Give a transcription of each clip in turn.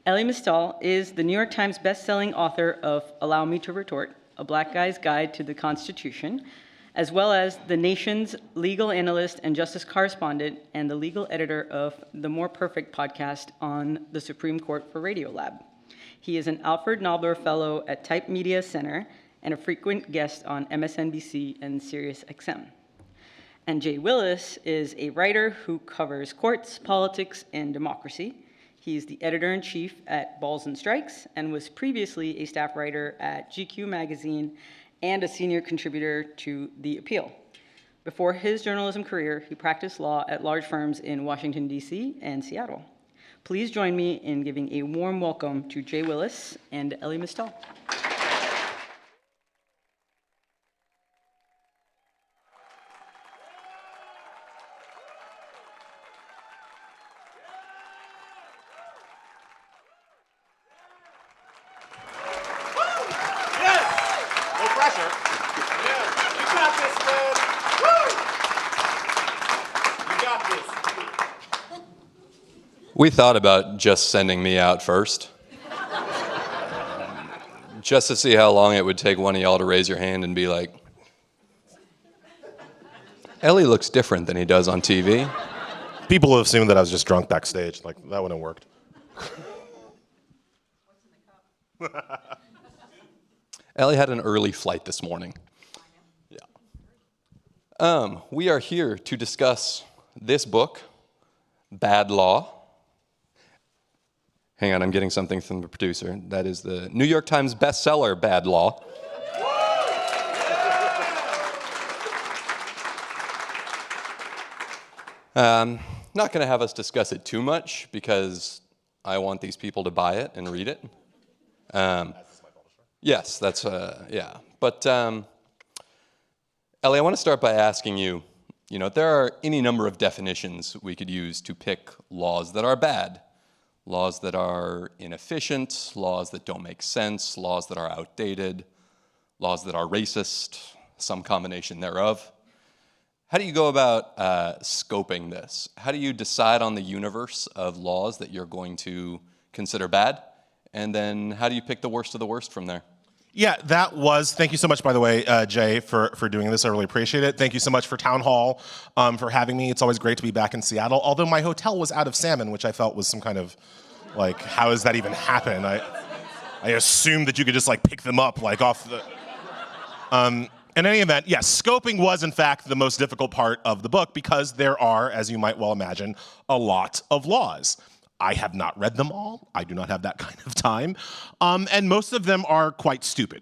Elie Mystal is the New York Times bestselling author of Allow Me to Retort, A Black Guy's Guide to the Constitution, as well as the Nation's legal analyst and justice correspondent and the legal editor of the More Perfect podcast on the Supreme Court for Radiolab. He is an Alfred Nobler Fellow at Type Media Center and a frequent guest on MSNBC and SiriusXM. And Jay Willis is a writer who covers courts, politics, and democracy. He's the editor-in-chief at Balls and Strikes and was previously a staff writer at GQ magazine and a senior contributor to The Appeal. Before his journalism career, he practiced law at large firms in Washington, D.C. and Seattle. Please join me in giving a warm welcome to Jay Willis and Elie Mystal. We thought about just sending me out first, just to see how long it would take one of y'all to raise your hand and be like, Elie looks different than he does on TV. People will assume that I was just drunk backstage. Like, that wouldn't have worked. Elie had an early flight this morning. Yeah. We are here to discuss this book, Bad Law. Hang on, I'm getting something from the producer. That is the New York Times bestseller, Bad Law. Not going to have us discuss it too much because I want these people to buy it and read it. Yes, that's, yeah. But, Elie, I want to start by asking you, there are any number of definitions we could use to pick laws that are bad. Laws that are inefficient, laws that don't make sense, laws that are outdated, laws that are racist, some combination thereof. How do you go about scoping this? How do you decide on the universe of laws that you're going to consider bad? And then how do you pick the worst of the worst from there? Yeah, thank you so much, by the way, Jay, for doing this. I really appreciate it. Thank you so much for Town Hall, for having me. It's always great to be back in Seattle, although my hotel was out of salmon, which I felt was some kind of, how does that even happen? I assumed that you could just, pick them up, off the... In any event, yes, scoping was, in fact, the most difficult part of the book because there are, as you might well imagine, a lot of laws. I have not read them all. I do not have that kind of time. And most of them are quite stupid.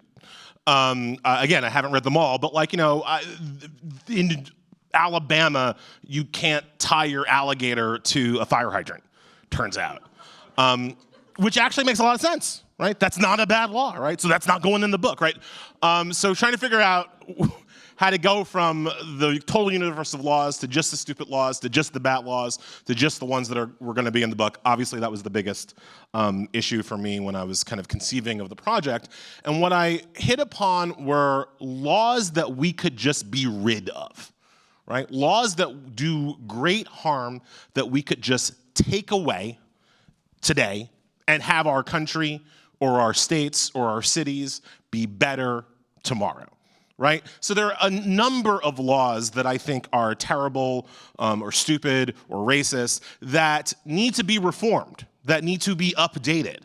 Again, I haven't read them all, but in Alabama, you can't tie your alligator to a fire hydrant, turns out. Which actually makes a lot of sense, right? That's not a bad law, right? So that's not going in the book, right? So trying to figure out how to go from the total universe of laws to just the stupid laws, to just the bad laws, to just the ones that were going to be in the book. Obviously, that was the biggest issue for me when I was kind of conceiving of the project. And what I hit upon were laws that we could just be rid of, right? Laws that do great harm that we could just take away today and have our country or our states or our cities be better tomorrow. Right? So there are a number of laws that I think are terrible or stupid or racist that need to be reformed, that need to be updated.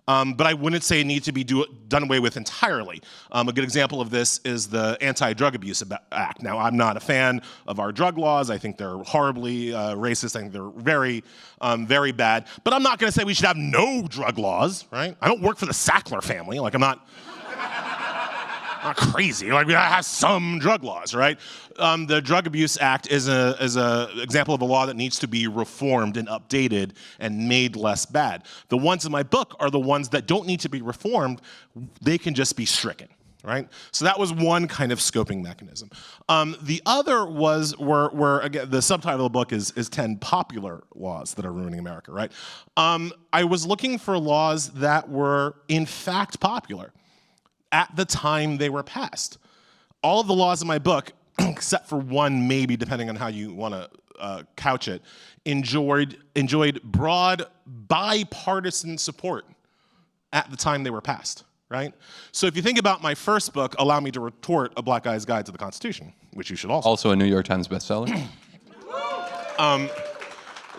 But I wouldn't say need to be done away with entirely. A good example of this is the Anti-Drug Abuse Act. Now, I'm not a fan of our drug laws. I think they're horribly racist. I think they're very, very bad. But I'm not going to say we should have no drug laws, right? I don't work for the Sackler family. I'm not crazy. We have some drug laws, right? The Drug Abuse Act is a example of a law that needs to be reformed and updated and made less bad. The ones in my book are the ones that don't need to be reformed. They can just be stricken, right? So that was one kind of scoping mechanism. The other were again, the subtitle of the book is 10 popular laws that are ruining America, right? I was looking for laws that were in fact popular at the time they were passed. All of the laws in my book, except for one maybe, depending on how you want to couch it, enjoyed broad bipartisan support at the time they were passed, right? So if you think about my first book, Allow Me to Retort, A Black Guy's Guide to the Constitution, which you should also. Also a New York Times bestseller.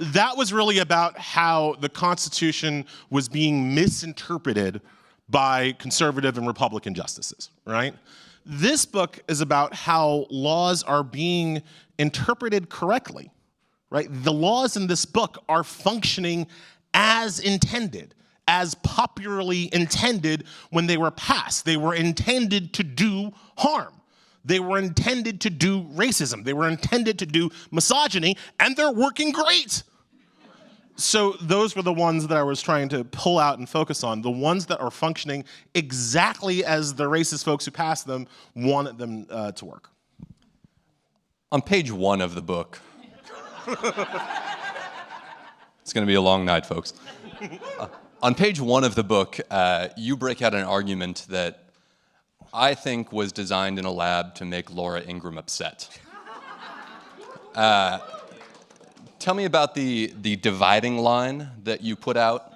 That was really about how the Constitution was being misinterpreted by conservative and Republican justices, right? This book is about how laws are being interpreted correctly, right? The laws in this book are functioning as intended, as popularly intended when they were passed. They were intended to do harm. They were intended to do racism. They were intended to do misogyny, and they're working great. So those were the ones that I was trying to pull out and focus on, the ones that are functioning exactly as the racist folks who passed them wanted them to work. On page 1 of the book, it's going to be a long night, folks. On page 1 of the book, you break out an argument that I think was designed in a lab to make Laura Ingraham upset. Tell me about the dividing line that you put out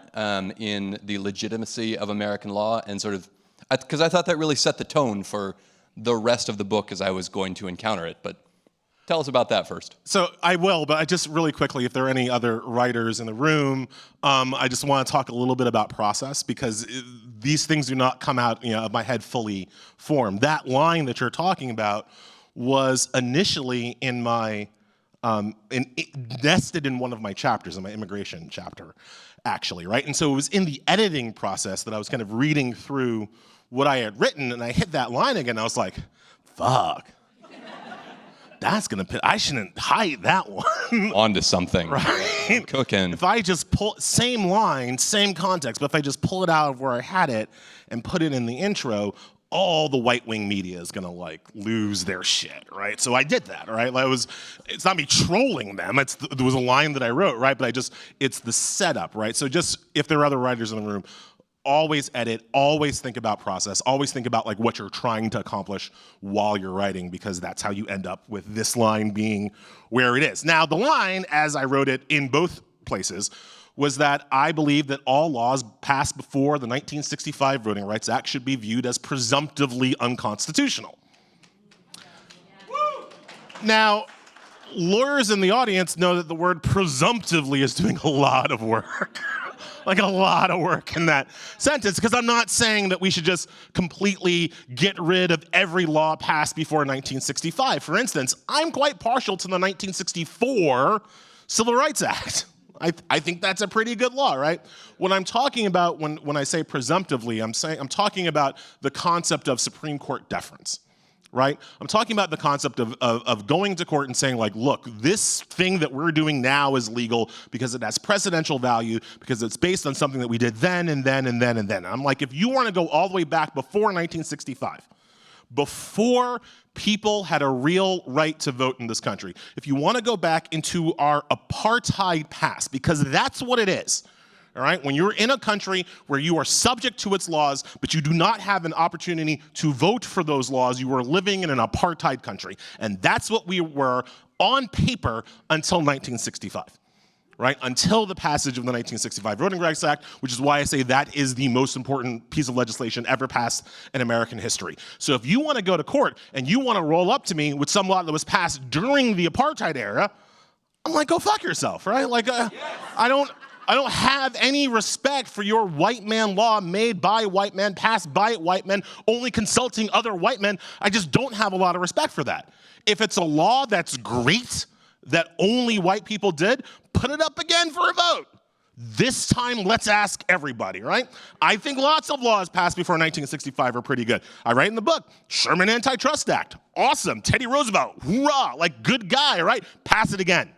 in the legitimacy of American law, and sort of, because I thought that really set the tone for the rest of the book as I was going to encounter it. But tell us about that first. So I will, but I just really quickly, if there are any other writers in the room, I just want to talk a little bit about process, because these things do not come out of my head fully formed. That line that you're talking about was initially in my nested in one of my chapters, in my immigration chapter, actually, right? And so it was in the editing process that I was kind of reading through what I had written, and I hit that line again. I was like, fuck. That's I shouldn't hide that one. Onto something. Right? Cooking. If I just pull, same line, same context, but if I just pull it out of where I had it and put it in the intro, all the white wing media is gonna lose their shit, right? So I did that, right? It's not me trolling them. There was a line that I wrote, right? But it's the setup, right? So just if there are other writers in the room, always edit, always think about process, always think about what you're trying to accomplish while you're writing, because that's how you end up with this line being where it is. Now, the line, as I wrote it in both places, was that I believe that all laws passed before the 1965 Voting Rights Act should be viewed as presumptively unconstitutional. Now, lawyers in the audience know that the word presumptively is doing a lot of work. A lot of work in that sentence, because I'm not saying that we should just completely get rid of every law passed before 1965. For instance, I'm quite partial to the 1964 Civil Rights Act. I think that's a pretty good law, right? What I'm talking about when I say presumptively, I'm talking about the concept of Supreme Court deference, right? I'm talking about the concept of going to court and saying, look, this thing that we're doing now is legal because it has precedential value, because it's based on something that we did then and then and then and then. I'm like, if you want to go all the way back before 1965, before people had a real right to vote in this country, if you want to go back into our apartheid past, because that's what it is, all right? When you're in a country where you are subject to its laws, but you do not have an opportunity to vote for those laws, you are living in an apartheid country. And that's what we were on paper until 1965. Right, until the passage of the 1965 Voting Rights Act, which is why I say that is the most important piece of legislation ever passed in American history. So if you want to go to court and you want to roll up to me with some law that was passed during the apartheid era, I'm like, go fuck yourself, right? I don't have any respect for your white man law made by white men, passed by white men, only consulting other white men. I just don't have a lot of respect for that. If it's a law that's great, that only white people did, put it up again for a vote. This time, let's ask everybody, right? I think lots of laws passed before 1965 are pretty good. I write in the book, Sherman Antitrust Act, awesome. Teddy Roosevelt, hoorah, good guy, right? Pass it again.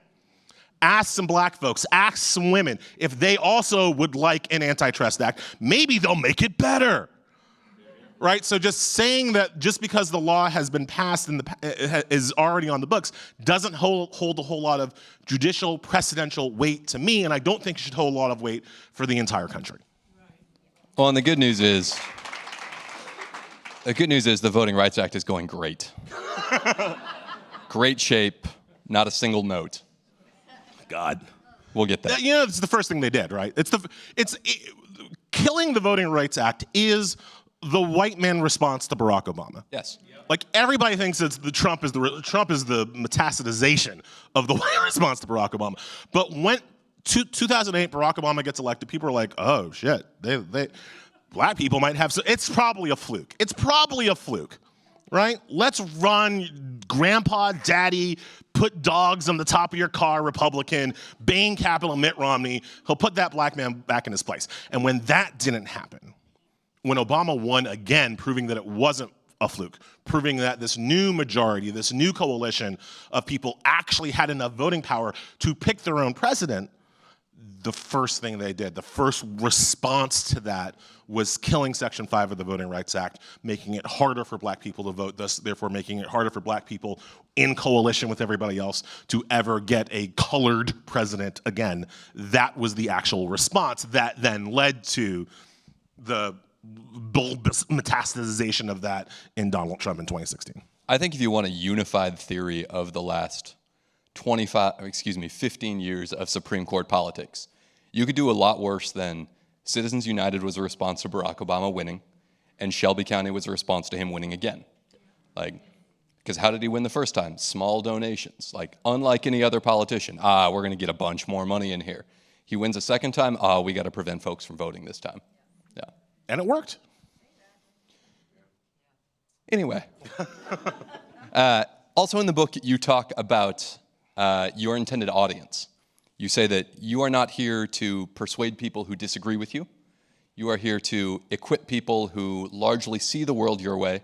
Ask some black folks, ask some women if they also would like an antitrust act. Maybe they'll make it better. Right, so just saying that just because the law has been passed and is already on the books doesn't hold a whole lot of judicial precedential weight to me, and I don't think it should hold a lot of weight for the entire country. Well, and the good news is the Voting Rights Act is going great. Great shape, not a single note. God. We'll get there. You know, it's the first thing they did, right? Killing the Voting Rights Act is the white man response to Barack Obama. Yes. Like everybody thinks Trump is the metastasization of the white response to Barack Obama. But when 2008 Barack Obama gets elected, people are like, oh shit, they black people might have. It's probably a fluke. It's probably a fluke, right? Let's run grandpa, daddy, put dogs on the top of your car, Republican, Bain Capital, Mitt Romney. He'll put that black man back in his place. And when that didn't happen, when Obama won again, proving that it wasn't a fluke, proving that this new majority, this new coalition of people actually had enough voting power to pick their own president, the first thing they did, the first response to that was killing Section 5 of the Voting Rights Act, making it harder for black people to vote, thus therefore making it harder for black people in coalition with everybody else to ever get a colored president again. That was the actual response that then led to the bulbous metastasization of that in Donald Trump in 2016. I think if you want a unified theory of the last 15 years of Supreme Court politics, you could do a lot worse than Citizens United was a response to Barack Obama winning, and Shelby County was a response to him winning again. Because how did he win the first time? Small donations. Unlike any other politician, we're going to get a bunch more money in here. He wins a second time, we got to prevent folks from voting this time. Yeah. And it worked. Anyway. Also in the book, you talk about your intended audience. You say that you are not here to persuade people who disagree with you. You are here to equip people who largely see the world your way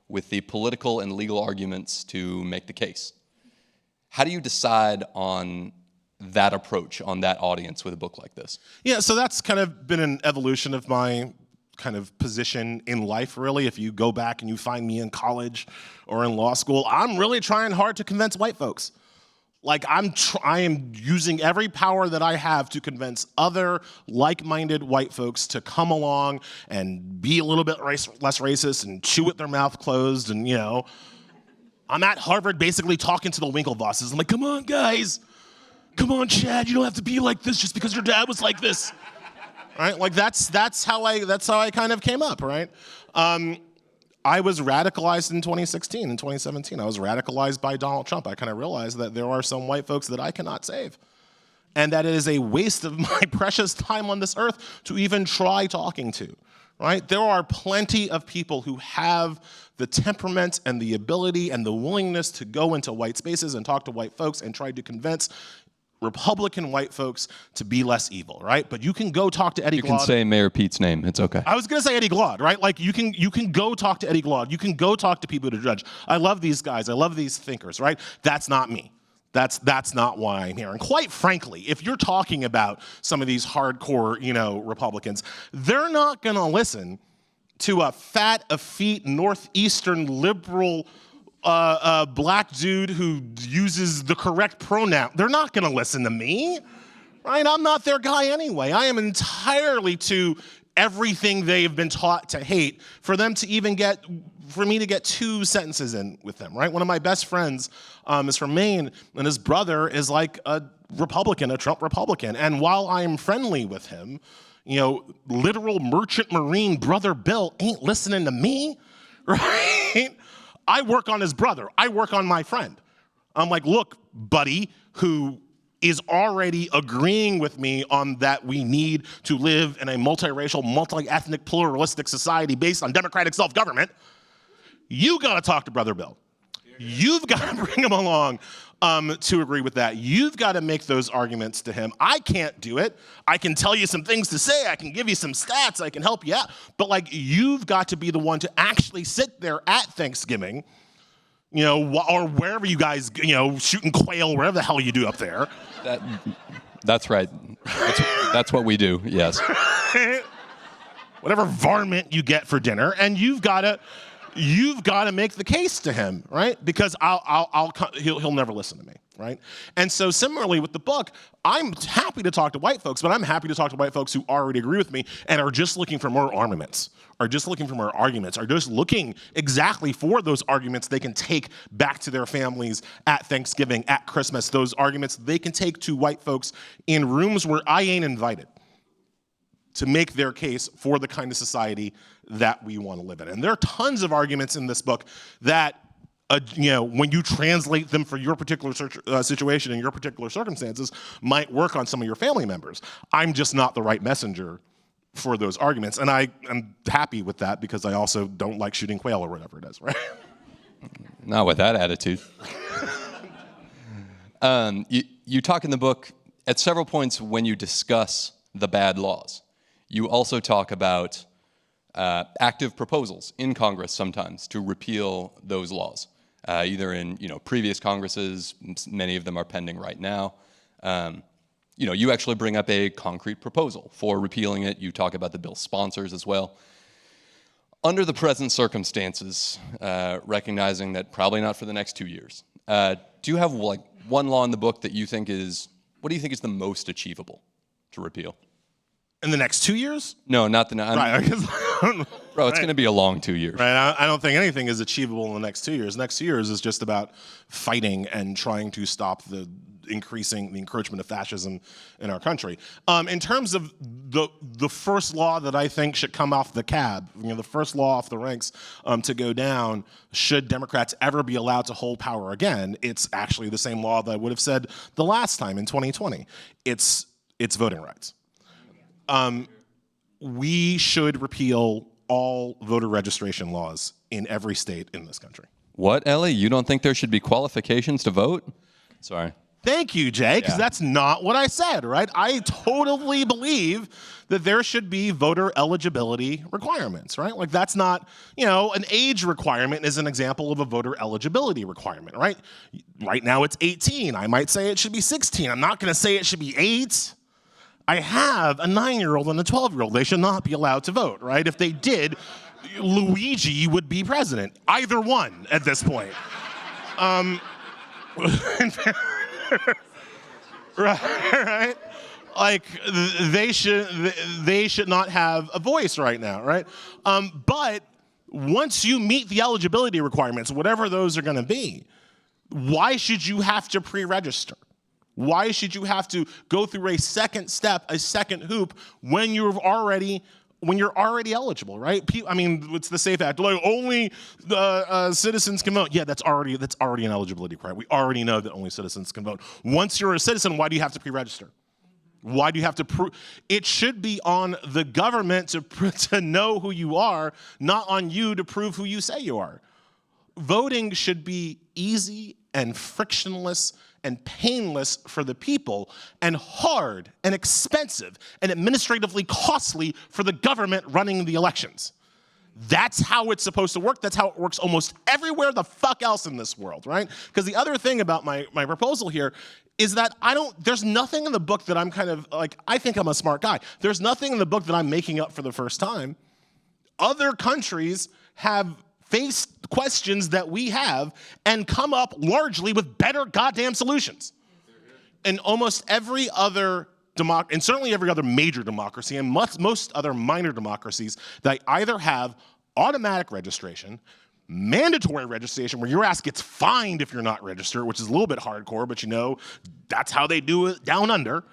with the political and legal arguments to make the case. How do you decide on that approach, on that audience with a book like this? Yeah, so that's kind of been an evolution of my kind of position in life, really. If you go back and you find me in college or in law school, I'm really trying hard to convince white folks. I am using every power that I have to convince other like-minded white folks to come along and be a little bit less racist and chew with their mouth closed. And, you know, I'm at Harvard basically talking to the Winklevosses. I'm like, come on, guys. Come on, Chad. You don't have to be like this just because your dad was like this. Right? That's how I kind of came up, right? I was radicalized in 2016 and 2017. I was radicalized by Donald Trump. I kind of realized that there are some white folks that I cannot save, and that it is a waste of my precious time on this earth to even try talking to, right? There are plenty of people who have the temperament and the ability and the willingness to go into white spaces and talk to white folks and try to convince Republican white folks to be less evil, right? But you can go talk to Eddie Glaude. You can say Mayor Pete's name. It's okay. I was going to say Eddie Glaude, right? You can go talk to Eddie Glaude. You can go talk to people to judge. I love these guys. I love these thinkers, right? That's not me. That's not why I'm here. And quite frankly, if you're talking about some of these hardcore, Republicans, they're not going to listen to a fat, effete, northeastern liberal black dude who uses the correct pronoun. They're not going to listen to me, right? I'm not their guy anyway. I am entirely to everything they've been taught to hate for me to get 2 sentences in with them, right? One of my best friends is from Maine, and his brother is like a Republican, a Trump Republican. And while I'm friendly with him, literal merchant marine brother Bill ain't listening to me, right? I work on his brother. I work on my friend. I'm like, look, buddy, who is already agreeing with me on that we need to live in a multiracial, multi-ethnic, pluralistic society based on democratic self-government. You got to talk to Brother Bill. You've got to bring him along to agree with that. You've got to make those arguments to him. I can't do it. I can tell you some things to say. I can give you some stats. I can help you out. But you've got to be the one to actually sit there at Thanksgiving, or wherever you guys, shooting quail, wherever the hell you do up there. That's right. That's what we do. Yes. Whatever varmint you get for dinner, and you've got to make the case to him, right? Because he'll never listen to me. right? And so similarly with the book, I'm happy to talk to white folks, but I'm happy to talk to white folks who already agree with me and are just looking for more armaments, are just looking for more arguments, are just looking exactly for those arguments they can take back to their families at Thanksgiving, at Christmas, those arguments they can take to white folks in rooms where I ain't invited to make their case for the kind of society that we want to live in. And there are tons of arguments in this book that when you translate them for your particular situation and your particular circumstances, might work on some of your family members. I'm just not the right messenger for those arguments. And I am happy with that because I also don't like shooting quail or whatever it is, right? Not with that attitude. You talk in the book at several points when you discuss the bad laws. You also talk about active proposals in Congress sometimes to repeal those laws. Either in previous Congresses, many of them are pending right now. You actually bring up a concrete proposal for repealing it. You talk about the bill's sponsors as well. Under the present circumstances, recognizing that probably not for the next 2 years, do you have one law in the book that you think what do you think is the most achievable to repeal? In the next 2 years? No, not the Right. Bro, it's going to be a long 2 years. Right. I don't think anything is achievable in the next 2 years. The next 2 years is just about fighting and trying to stop the encroachment of fascism in our country. In terms of the first law that I think should come off the cab, the first law off the ranks to go down, should Democrats ever be allowed to hold power again, it's actually the same law that I would have said the last time in 2020. It's voting rights. We should repeal all voter registration laws in every state in this country. What, Ellie? You don't think there should be qualifications to vote? Sorry. Thank you, Jay, because that's not what I said, right? I totally believe that there should be voter eligibility requirements, right? Like that's not, an age requirement is an example of a voter eligibility requirement, right? Right now it's 18. I might say it should be 16. I'm not going to say it should be 8. I have a 9-year-old and a 12-year-old. They should not be allowed to vote, right? If they did, Luigi would be president. Either one at this point. Right? Like they should not have a voice right now, right? But once you meet the eligibility requirements, whatever those are going to be, why should you have to pre-register? Why should you have to go through a second step, a second hoop when you're already eligible, right? It's the SAFE Act. Like only the citizens can vote. Yeah, that's already an eligibility requirement. We already know that only citizens can vote. Once you're a citizen, why do you have to pre-register? Why do you have to prove? It should be on the government to know who you are, not on you to prove who you say you are. Voting should be easy and frictionless and painless for the people, and hard and expensive and administratively costly for the government running the elections. That's how it's supposed to work. That's how it works almost everywhere the fuck else in this world, right? Because the other thing about my proposal here is that there's nothing in the book that I'm kind of like, I think I'm a smart guy. There's nothing in the book that I'm making up for the first time. Other countries have faced questions that we have and come up largely with better goddamn solutions. And almost every other and certainly every other major democracy and most other minor democracies that either have automatic registration, mandatory registration where your ass gets fined if you're not registered, which is a little bit hardcore, but that's how they do it down under,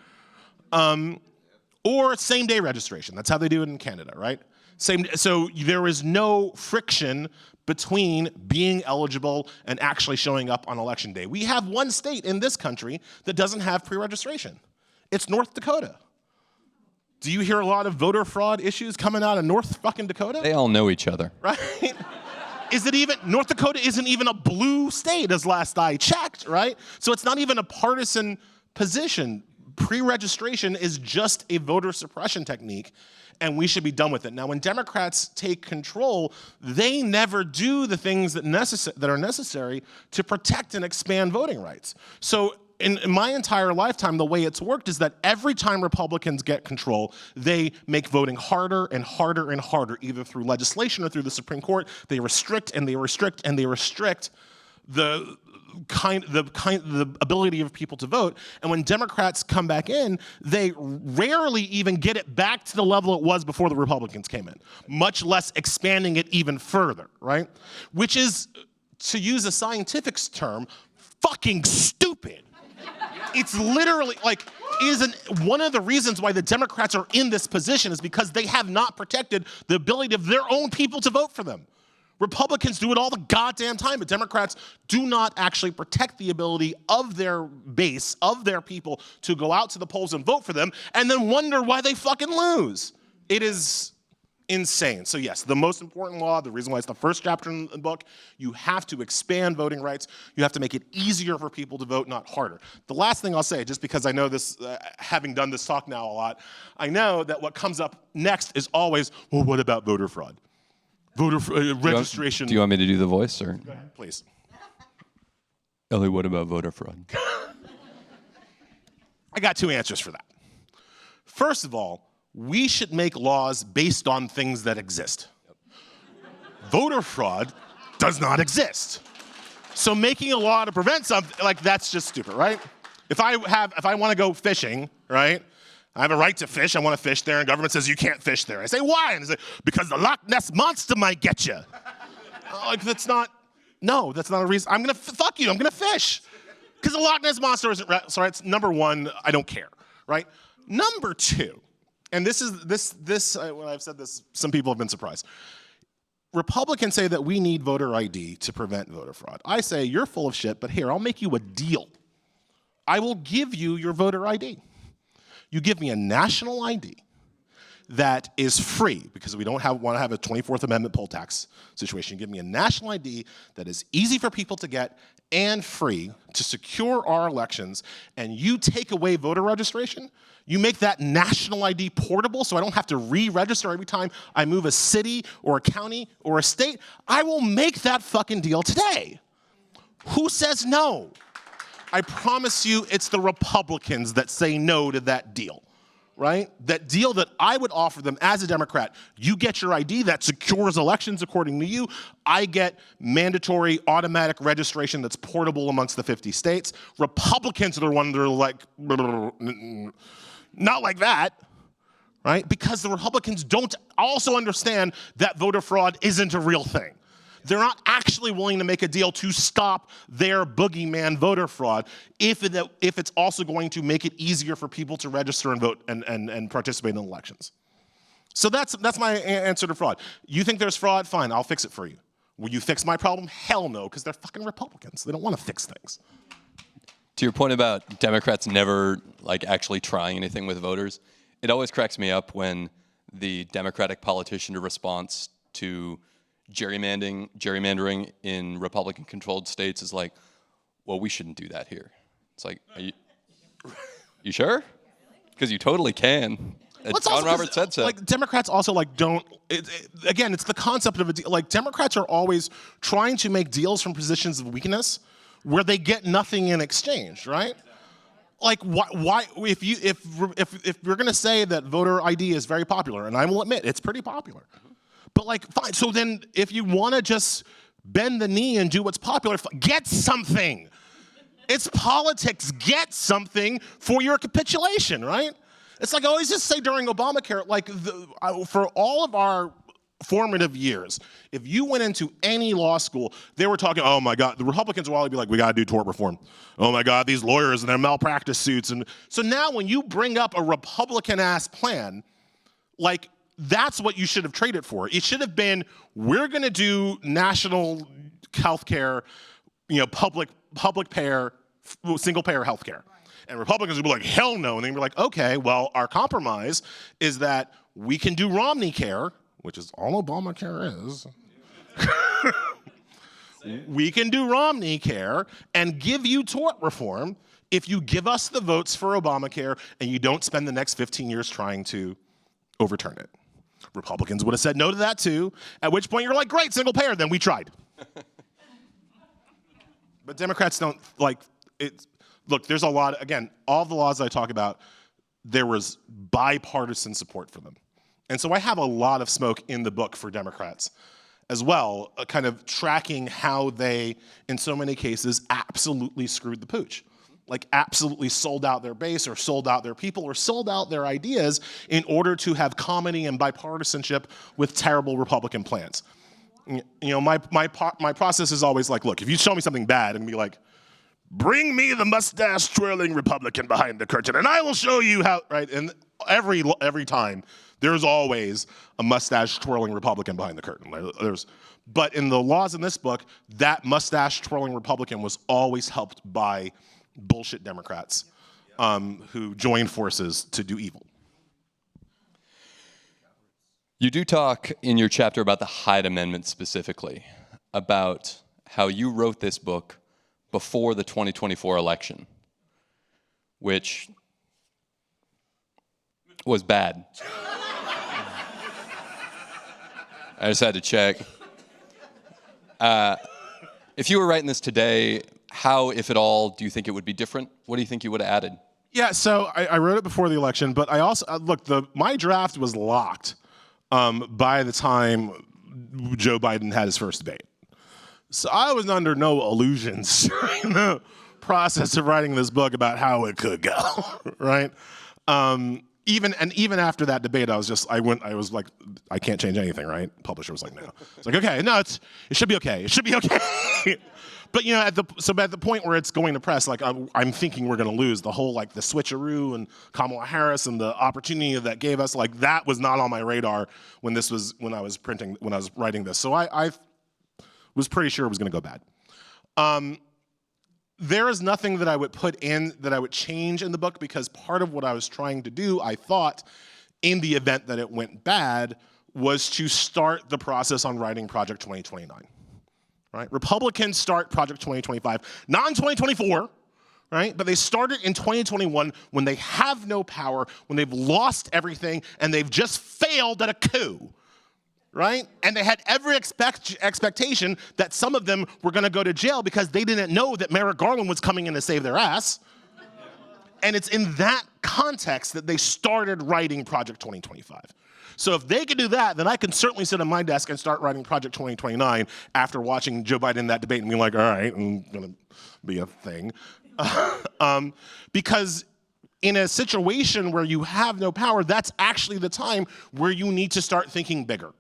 or same-day registration. That's how they do it in Canada, right? So there is no friction between being eligible and actually showing up on election day. We have one state in this country that doesn't have pre-registration. It's North Dakota. Do you hear a lot of voter fraud issues coming out of North fucking Dakota? They all know each other. Right? North Dakota isn't even a blue state as last I checked, right? So it's not even a partisan position. Pre-registration is just a voter suppression technique, and we should be done with it. Now, when Democrats take control, they never do the things that are necessary to protect and expand voting rights. So in my entire lifetime, the way it's worked is that every time Republicans get control, they make voting harder and harder and harder, either through legislation or through the Supreme Court. They restrict and they restrict and they restrict the the ability of people to vote. And when Democrats come back in, they rarely even get it back to the level it was before the Republicans came in, much less expanding it even further, right? Which is, to use a scientific term, fucking stupid. It's literally like, one of the reasons why the Democrats are in this position is because they have not protected the ability of their own people to vote for them. Republicans do it all the goddamn time, but Democrats do not actually protect the ability of their base, of their people, to go out to the polls and vote for them, and then wonder why they fucking lose. It is insane. So yes, the most important law, the reason why it's the first chapter in the book, you have to expand voting rights. You have to make it easier for people to vote, not harder. The last thing I'll say, just because I know this, having done this talk now a lot, I know that what comes up next is always, well, what about voter fraud? Registration. Do you want me to do the voice, or? Go ahead, please. Elie, what about voter fraud? I got two answers for that. First of all, we should make laws based on things that exist. Voter fraud does not exist. So making a law to prevent something, like, that's just stupid, right? If I want to go fishing, right? I have a right to fish, I want to fish there, and government says you can't fish there. I say, why? And they say, because the Loch Ness Monster might get you. Like, that's not a reason. I'm gonna, fuck you, I'm gonna fish. Because the Loch Ness Monster isn't, so it's number one, I don't care, right? Number two, and when I've said this, some people have been surprised. Republicans say that we need voter ID to prevent voter fraud. I say, you're full of shit, but here, I'll make you a deal. I will give you your voter ID. You give me a national ID that is free, because we don't want to have a 24th Amendment poll tax situation. You give me a national ID that is easy for people to get and free to secure our elections, and you take away voter registration. You make that national ID portable so I don't have to re-register every time I move a city or a county or a state. I will make that fucking deal today. Who says no? I promise you it's the Republicans that say no to that deal, right? That deal that I would offer them as a Democrat. You get your ID that secures elections according to you. I get mandatory automatic registration that's portable amongst the 50 states. Republicans are the ones that are like, not like that, right? Because the Republicans don't also understand that voter fraud isn't a real thing. They're not actually willing to make a deal to stop their boogeyman voter fraud if it's also going to make it easier for people to register and vote and participate in elections. So that's my answer to fraud. You think there's fraud? Fine, I'll fix it for you. Will you fix my problem? Hell no, because they're fucking Republicans. They don't want to fix things. To your point about Democrats never actually trying anything with voters, it always cracks me up when the Democratic politician in response to gerrymandering in Republican-controlled states is like, well, we shouldn't do that here. It's like, are you sure? Because you totally can. John Roberts said so. Like, Democrats also don't. Again, it's the concept of a deal. Like, Democrats are always trying to make deals from positions of weakness where they get nothing in exchange, right? Like, why if you're going to say that voter ID is very popular, and I will admit it's pretty popular. But fine, so then if you want to just bend the knee and do what's popular, get something. It's politics. Get something for your capitulation, right? It's like I always just say during Obamacare, for all of our formative years, if you went into any law school, they were talking, oh my God, the Republicans will always be like, we got to do tort reform. Oh my God, these lawyers and their malpractice suits. And so now when you bring up a Republican-ass plan, that's what you should have traded for. It should have been, we're going to do national health care, public payer, single payer health care. And Republicans would be like, hell no. And they'd be like, okay, well, our compromise is that we can do Romney care, which is all Obamacare is. We can do Romney care and give you tort reform if you give us the votes for Obamacare and you don't spend the next 15 years trying to overturn it. Republicans would have said no to that too, at which point you're like, great, single payer, then we tried. But Democrats don't it. Look, there's a lot, again, all the laws I talk about, there was bipartisan support for them. And so I have a lot of smoke in the book for Democrats as well, kind of tracking how they, in so many cases, absolutely screwed the pooch. Like absolutely sold out their base or sold out their people or sold out their ideas in order to have comedy and bipartisanship with terrible Republican plans. You know, my process is always like, look, if you show me something bad and be like, bring me the mustache-twirling Republican behind the curtain and I will show you how, right? And every time, there's always a mustache-twirling Republican behind the curtain. But in the laws in this book, that mustache-twirling Republican was always helped by bullshit Democrats who joined forces to do evil. You do talk in your chapter about the Hyde Amendment specifically, about how you wrote this book before the 2024 election, which was bad. I just had to check. If you were writing this today, how, if at all, do you think it would be different? What do you think you would have added? Yeah, so I wrote it before the election, but I also, look, my draft was locked by the time Joe Biden had his first debate. So I was under no illusions during the process of writing this book about how it could go, right? Even after that debate, I was like, I can't change anything, right? Publisher was like, no. It's like, okay, no, it should be okay. It should be okay. But you know, at the point where it's going to press, like I'm thinking we're going to lose the whole like the switcheroo and Kamala Harris and the opportunity that gave us, like that was not on my radar when I was writing this. So I was pretty sure it was going to go bad. There is nothing that I would put in that I would change in the book because part of what I was trying to do, I thought, in the event that it went bad, was to start the process on writing Project 2029. Right? Republicans start Project 2025, not in 2024, right? But they started in 2021 when they have no power, when they've lost everything, and they've just failed at a coup, right? And they had every expectation that some of them were going to go to jail because they didn't know that Merrick Garland was coming in to save their ass. And it's in that context that they started writing Project 2025. So if they can do that, then I can certainly sit on my desk and start writing Project 2029 after watching Joe Biden in that debate and being like, all right, I'm going to be a thing. Because in a situation where you have no power, that's actually the time where you need to start thinking bigger,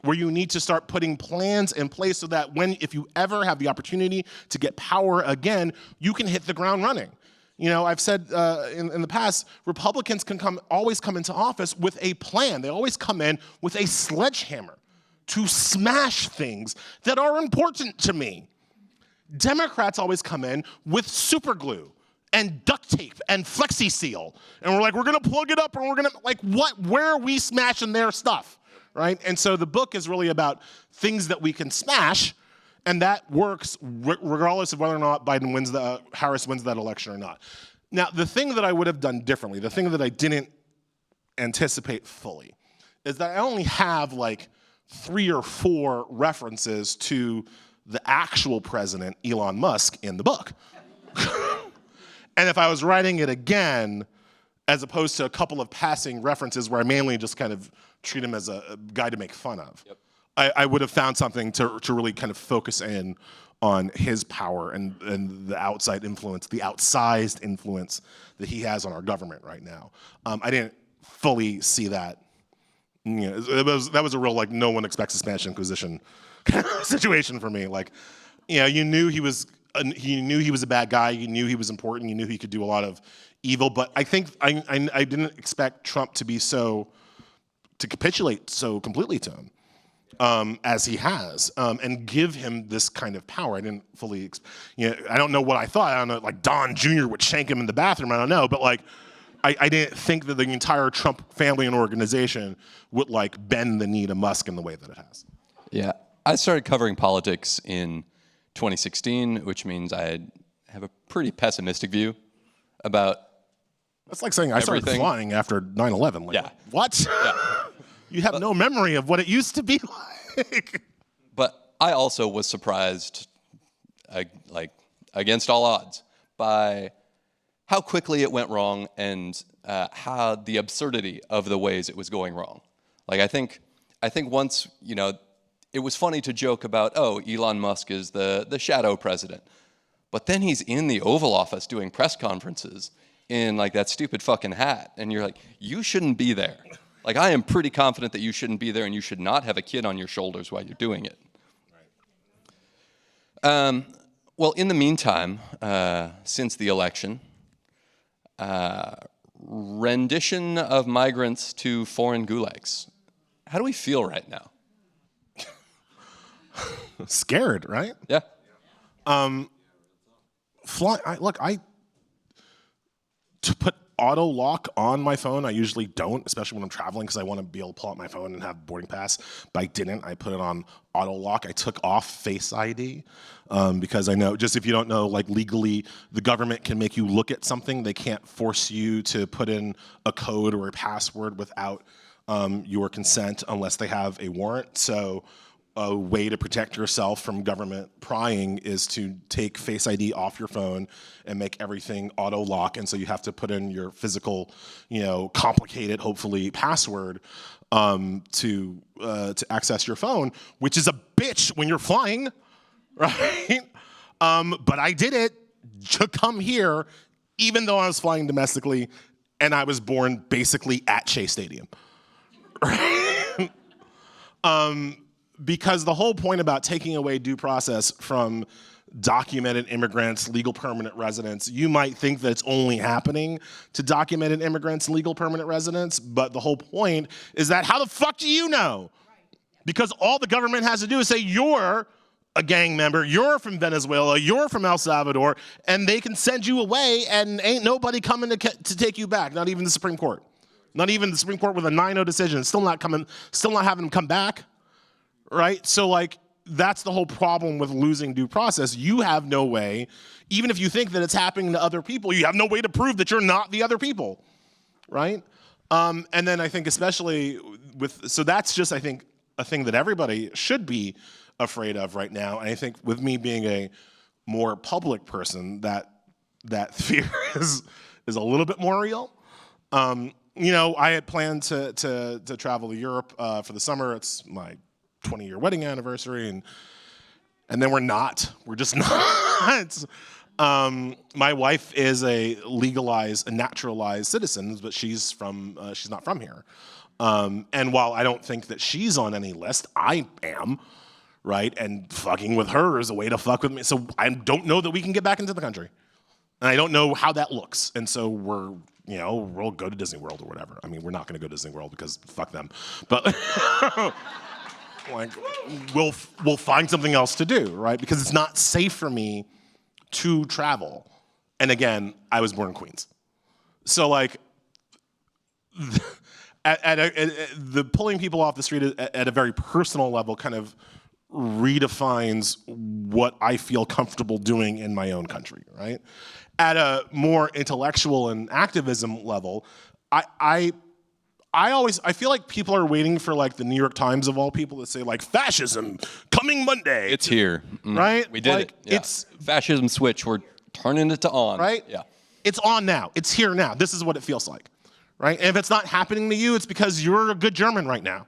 where you need to start putting plans in place so that if you ever have the opportunity to get power again, you can hit the ground running. You know, I've said in the past, Republicans can always come into office with a plan. They always come in with a sledgehammer to smash things that are important to me. Democrats always come in with super glue and duct tape and flexi seal. And we're like, we're going to plug it up and we're going to, like, where are we smashing their stuff, right? And so the book is really about things that we can smash. And that works regardless of whether or not Harris wins that election or not. Now, the thing that I would have done differently, the thing that I didn't anticipate fully, is that I only have like 3 or 4 references to the actual president, Elon Musk, in the book. And if I was writing it again, as opposed to a couple of passing references where I mainly just kind of treat him as a guy to make fun of, yep. I would have found something to really kind of focus in on his power and the outside influence, the outsized influence that he has on our government right now. I didn't fully see that. You know, that was a real, like, no one expects a Spanish Inquisition kind of situation for me. Like, you know, you knew he was a bad guy. You knew he was important. You knew he could do a lot of evil. But I think I didn't expect Trump to capitulate so completely to him. As he has, and give him this kind of power. I didn't fully, I don't know what I thought. I don't know, like Don Jr. would shank him in the bathroom. I don't know, but like, I didn't think that the entire Trump family and organization would like bend the knee to Musk in the way that it has. Yeah, I started covering politics in 2016, which means I have a pretty pessimistic view about. That's like saying I started flying after 9/11. Like, yeah. What? Yeah. You have no memory of what it used to be like. But I also was surprised, like against all odds, by how quickly it went wrong and how the absurdity of the ways it was going wrong. Like I think once, you know, it was funny to joke about, oh, Elon Musk is the shadow president. But then he's in the Oval Office doing press conferences in like that stupid fucking hat. And you're like, you shouldn't be there. Like, I am pretty confident that you shouldn't be there and you should not have a kid on your shoulders while you're doing it. Well, in the meantime, since the election, rendition of migrants to foreign gulags. How do we feel right now? Scared, right? Yeah. To put auto lock on my phone, I usually don't, especially when I'm traveling, because I want to be able to pull out my phone and have boarding pass. But I didn't. I put it on auto lock. I took off Face ID because I know, just if you don't know, like legally, the government can make you look at something. They can't force you to put in a code or a password without your consent unless they have a warrant. So a way to protect yourself from government prying is to take Face ID off your phone and make everything auto lock. And so you have to put in your physical, complicated, hopefully, password to access your phone, which is a bitch when you're flying, right? But I did it to come here, even though I was flying domestically, and I was born basically at Shea Stadium, right? Because the whole point about taking away due process from documented immigrants, legal permanent residents, you might think that it's only happening to documented immigrants, legal permanent residents, but the whole point is that how the fuck do you know? Because all the government has to do is say, you're a gang member, you're from Venezuela, you're from El Salvador, and they can send you away and ain't nobody coming to take you back, not even the Supreme Court. Not even the Supreme Court with a 9-0 decision, still not having them come back. Right? So, like, that's the whole problem with losing due process. You have no way, even if you think that it's happening to other people, you have no way to prove that you're not the other people, right? And then I think especially so that's just, I think, a thing that everybody should be afraid of right now. And I think with me being a more public person, that fear is a little bit more real. I had planned to travel to Europe for the summer. It's my 20-year wedding anniversary, and then we're just not. My wife is a naturalized citizen, but she's not from here. And while I don't think that she's on any list, I am, right? And fucking with her is a way to fuck with me. So I don't know that we can get back into the country. And I don't know how that looks. And so we'll go to Disney World or whatever. I mean, we're not going to go to Disney World because fuck them. But like, we'll find something else to do, right? Because it's not safe for me to travel. And again, I was born in Queens. So like, the pulling people off the street at a very personal level kind of redefines what I feel comfortable doing in my own country, right? At a more intellectual and activism level, I feel like people are waiting for like the New York Times of all people to say like fascism coming Monday. It's here. Right? We did it. Yeah. It's fascism switch. We're turning it to on. Right? Yeah. It's on now. It's here now. This is what it feels like. Right? And if it's not happening to you, it's because you're a good German right now.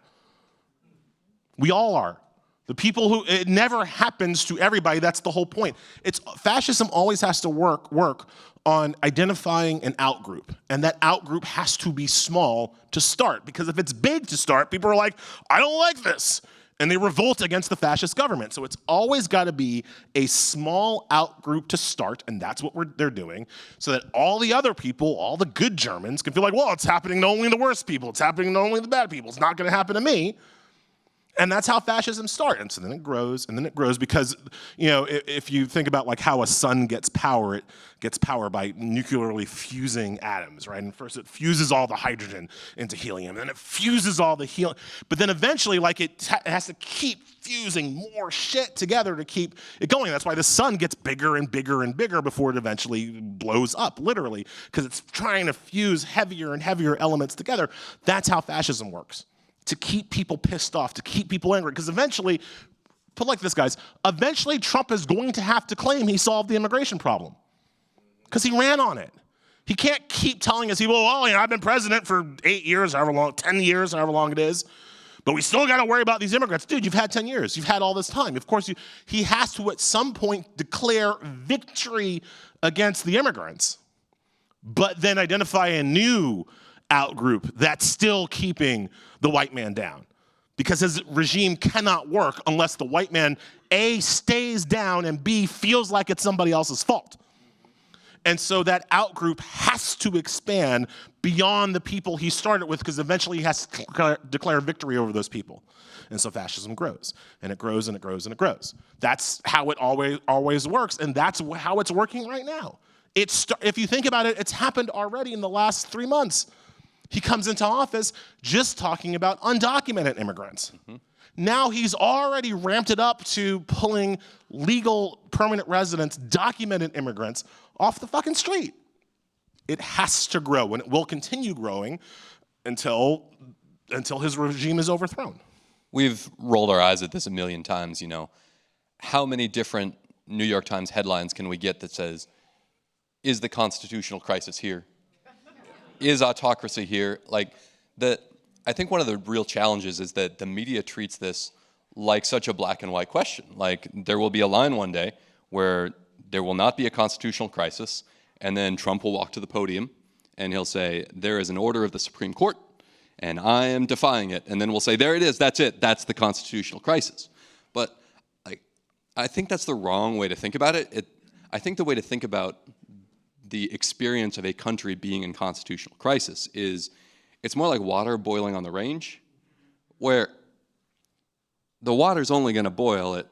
We all are. The people who, it never happens to everybody. That's the whole point. Fascism always has to work on identifying an outgroup. And that outgroup has to be small to start. Because if it's big to start, people are like, I don't like this. And they revolt against the fascist government. So it's always got to be a small outgroup to start. And that's what they're doing. So that all the other people, all the good Germans can feel like, well, it's happening to only the worst people. It's happening to only the bad people. It's not going to happen to me. And that's how fascism starts. And so then it grows, because, if you think about like how a sun gets power, it gets power by nuclearly fusing atoms, right? And first it fuses all the hydrogen into helium, and then it fuses all the helium. But then eventually, like it has to keep fusing more shit together to keep it going. That's why the sun gets bigger and bigger and bigger before it eventually blows up, literally, because it's trying to fuse heavier and heavier elements together. That's how fascism works. To keep people pissed off, to keep people angry. Because eventually, put like this, guys, eventually Trump is going to have to claim he solved the immigration problem. Because he ran on it. He can't keep telling us, I've been president for 8 years, however long, 10 years, however long it is. But we still got to worry about these immigrants. Dude, you've had 10 years. You've had all this time. Of course, he has to at some point declare victory against the immigrants, but then identify a new outgroup that's still keeping the white man down. Because his regime cannot work unless the white man, A, stays down, and B, feels like it's somebody else's fault. And so that outgroup has to expand beyond the people he started with, because eventually he has to declare victory over those people. And so fascism grows, and it grows, and it grows, and it grows. That's how it always works, and that's how it's working right now. If you think about it, it's happened already in the last 3 months. He comes into office just talking about undocumented immigrants. Mm-hmm. Now he's already ramped it up to pulling legal permanent residents, documented immigrants, off the fucking street. It has to grow, and it will continue growing until his regime is overthrown. We've rolled our eyes at this a million times, you know. How many different New York Times headlines can we get that says, is the constitutional crisis here? Is autocracy here? I think one of the real challenges is that the media treats this like such a black and white question. Like, there will be a line one day where there will not be a constitutional crisis, and then Trump will walk to the podium and he'll say, there is an order of the Supreme Court, and I am defying it. And then we'll say, there it is, that's it, that's the constitutional crisis. But I think that's the wrong way to think about it. I think the way to think about the experience of a country being in constitutional crisis is it's more like water boiling on the range, where the water's only going to boil at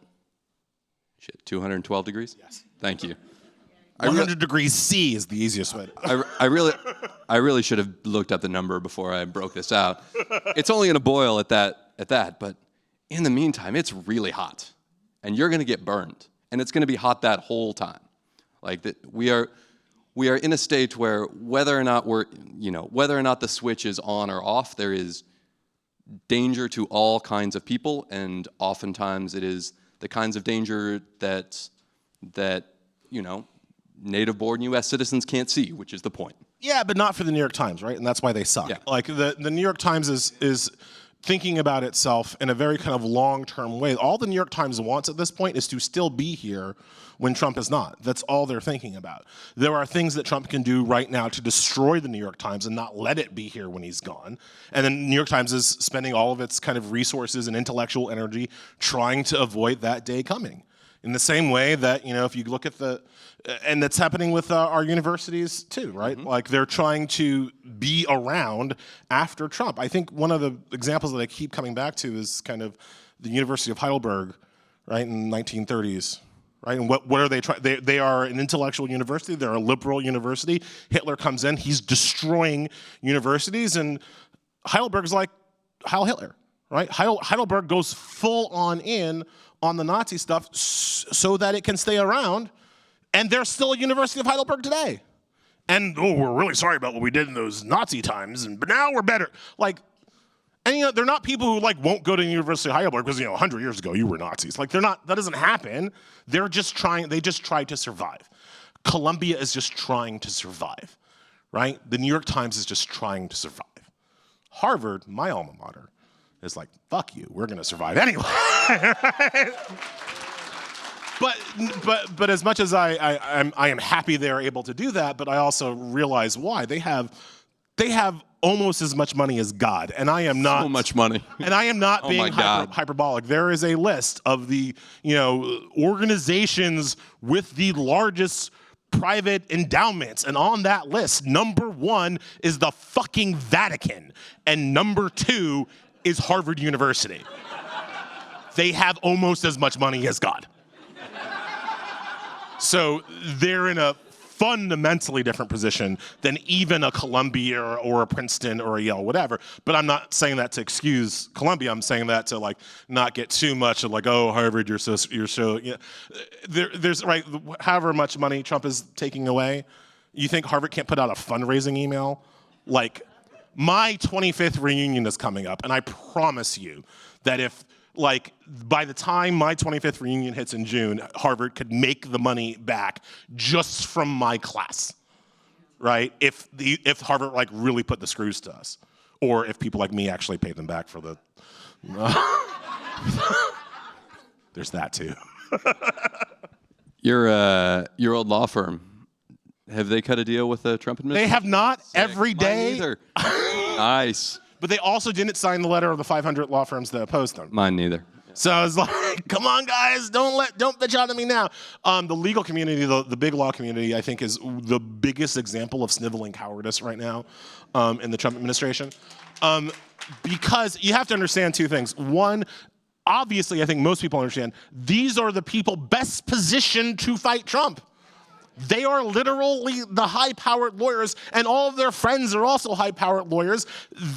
212 degrees? Yes. Thank you. 100 degrees C is the easiest way. I really should have looked up the number before I broke this out. It's only going to boil at that, but in the meantime, it's really hot, and you're going to get burned, and it's going to be hot that whole time. We are in a state where whether or not the switch is on or off, there is danger to all kinds of people, and oftentimes it is the kinds of danger that native-born U.S. citizens can't see, which is the point. Yeah, but not for the New York Times, right? And that's why they suck. Yeah. Like the New York Times is thinking about itself in a very kind of long-term way. All the New York Times wants at this point is to still be here when Trump is not. That's all they're thinking about. There are things that Trump can do right now to destroy the New York Times and not let it be here when he's gone. And then New York Times is spending all of its kind of resources and intellectual energy trying to avoid that day coming. In the same way that, if you look at and that's happening with our universities too, right? Mm-hmm. Like, they're trying to be around after Trump. I think one of the examples that I keep coming back to is kind of the University of Heidelberg, right, in the 1930s, right? And what are they trying? They are an intellectual university. They're a liberal university. Hitler comes in. He's destroying universities, and Heidelberg's like Heil Hitler, right? Heidelberg goes full on in on the Nazi stuff so that it can stay around, and there's still a University of Heidelberg today. And, we're really sorry about what we did in those Nazi times, but now we're better. And they're not people who won't go to the University of Heidelberg because 100 years ago you were Nazis. They're not. That doesn't happen. They're just trying. They just try to survive. Columbia is just trying to survive, right? The New York Times is just trying to survive. Harvard, my alma mater, is like, fuck you. We're gonna survive anyway. But as much as I am happy they're able to do that, but I also realize why. They have almost as much money as God, and I am not so much money. And I am not being hyperbolic. There is a list of the organizations with the largest private endowments, and on that list, number 1 is the fucking Vatican, and number 2 is Harvard University. They have almost as much money as God. So they're in a fundamentally different position than even a Columbia or a Princeton or a Yale, whatever. But I'm not saying that to excuse Columbia. I'm saying that to not get too much of Harvard, you're so. There's right. However much money Trump is taking away, you think Harvard can't put out a fundraising email? My 25th reunion is coming up, and I promise you that if by the time my 25th reunion hits in June, Harvard could make the money back just from my class, right? If Harvard really put the screws to us, or if people like me actually pay them back for There's that too. Your old law firm, have they cut a deal with the Trump administration? They have not every Mine day. neither. Nice. But they also didn't sign the letter of the 500 law firms that opposed them. Mine neither. So I was like, come on, guys, don't bitch out at me now. The legal community, the big law community, I think is the biggest example of sniveling cowardice right now in the Trump administration. Because you have to understand two things. One, obviously, I think most people understand, these are the people best positioned to fight Trump. They are literally the high-powered lawyers, and all of their friends are also high-powered lawyers.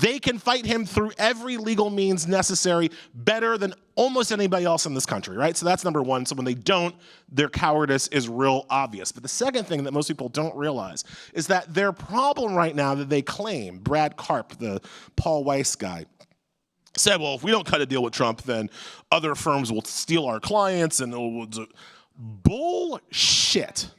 They can fight him through every legal means necessary better than almost anybody else in this country, right? So that's number one. So when they don't, their cowardice is real obvious. But the second thing that most people don't realize is that their problem right now that they claim, Brad Karp, the Paul Weiss guy, said, well, if we don't cut a deal with Trump, then other firms will steal our clients and we'll do bullshit.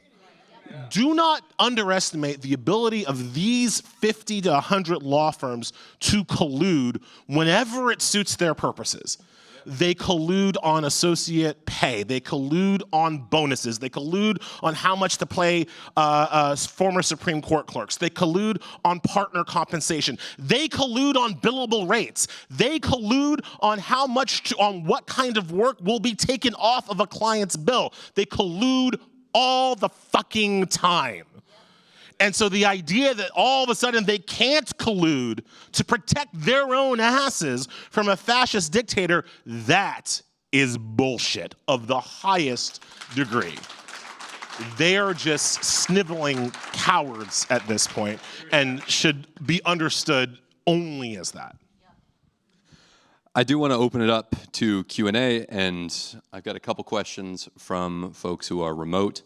Do not underestimate the ability of these 50 to 100 law firms to collude whenever it suits their purposes. They collude on associate pay. They collude on bonuses. They collude on how much to pay former Supreme Court clerks. They collude on partner compensation. They collude on billable rates. They collude on how much, on what kind of work will be taken off of a client's bill. They collude all the fucking time. And so the idea that all of a sudden they can't collude to protect their own asses from a fascist dictator, that is bullshit of the highest degree. They are just sniveling cowards at this point and should be understood only as that. I do want to open it up to Q&A, and I've got a couple questions from folks who are remote.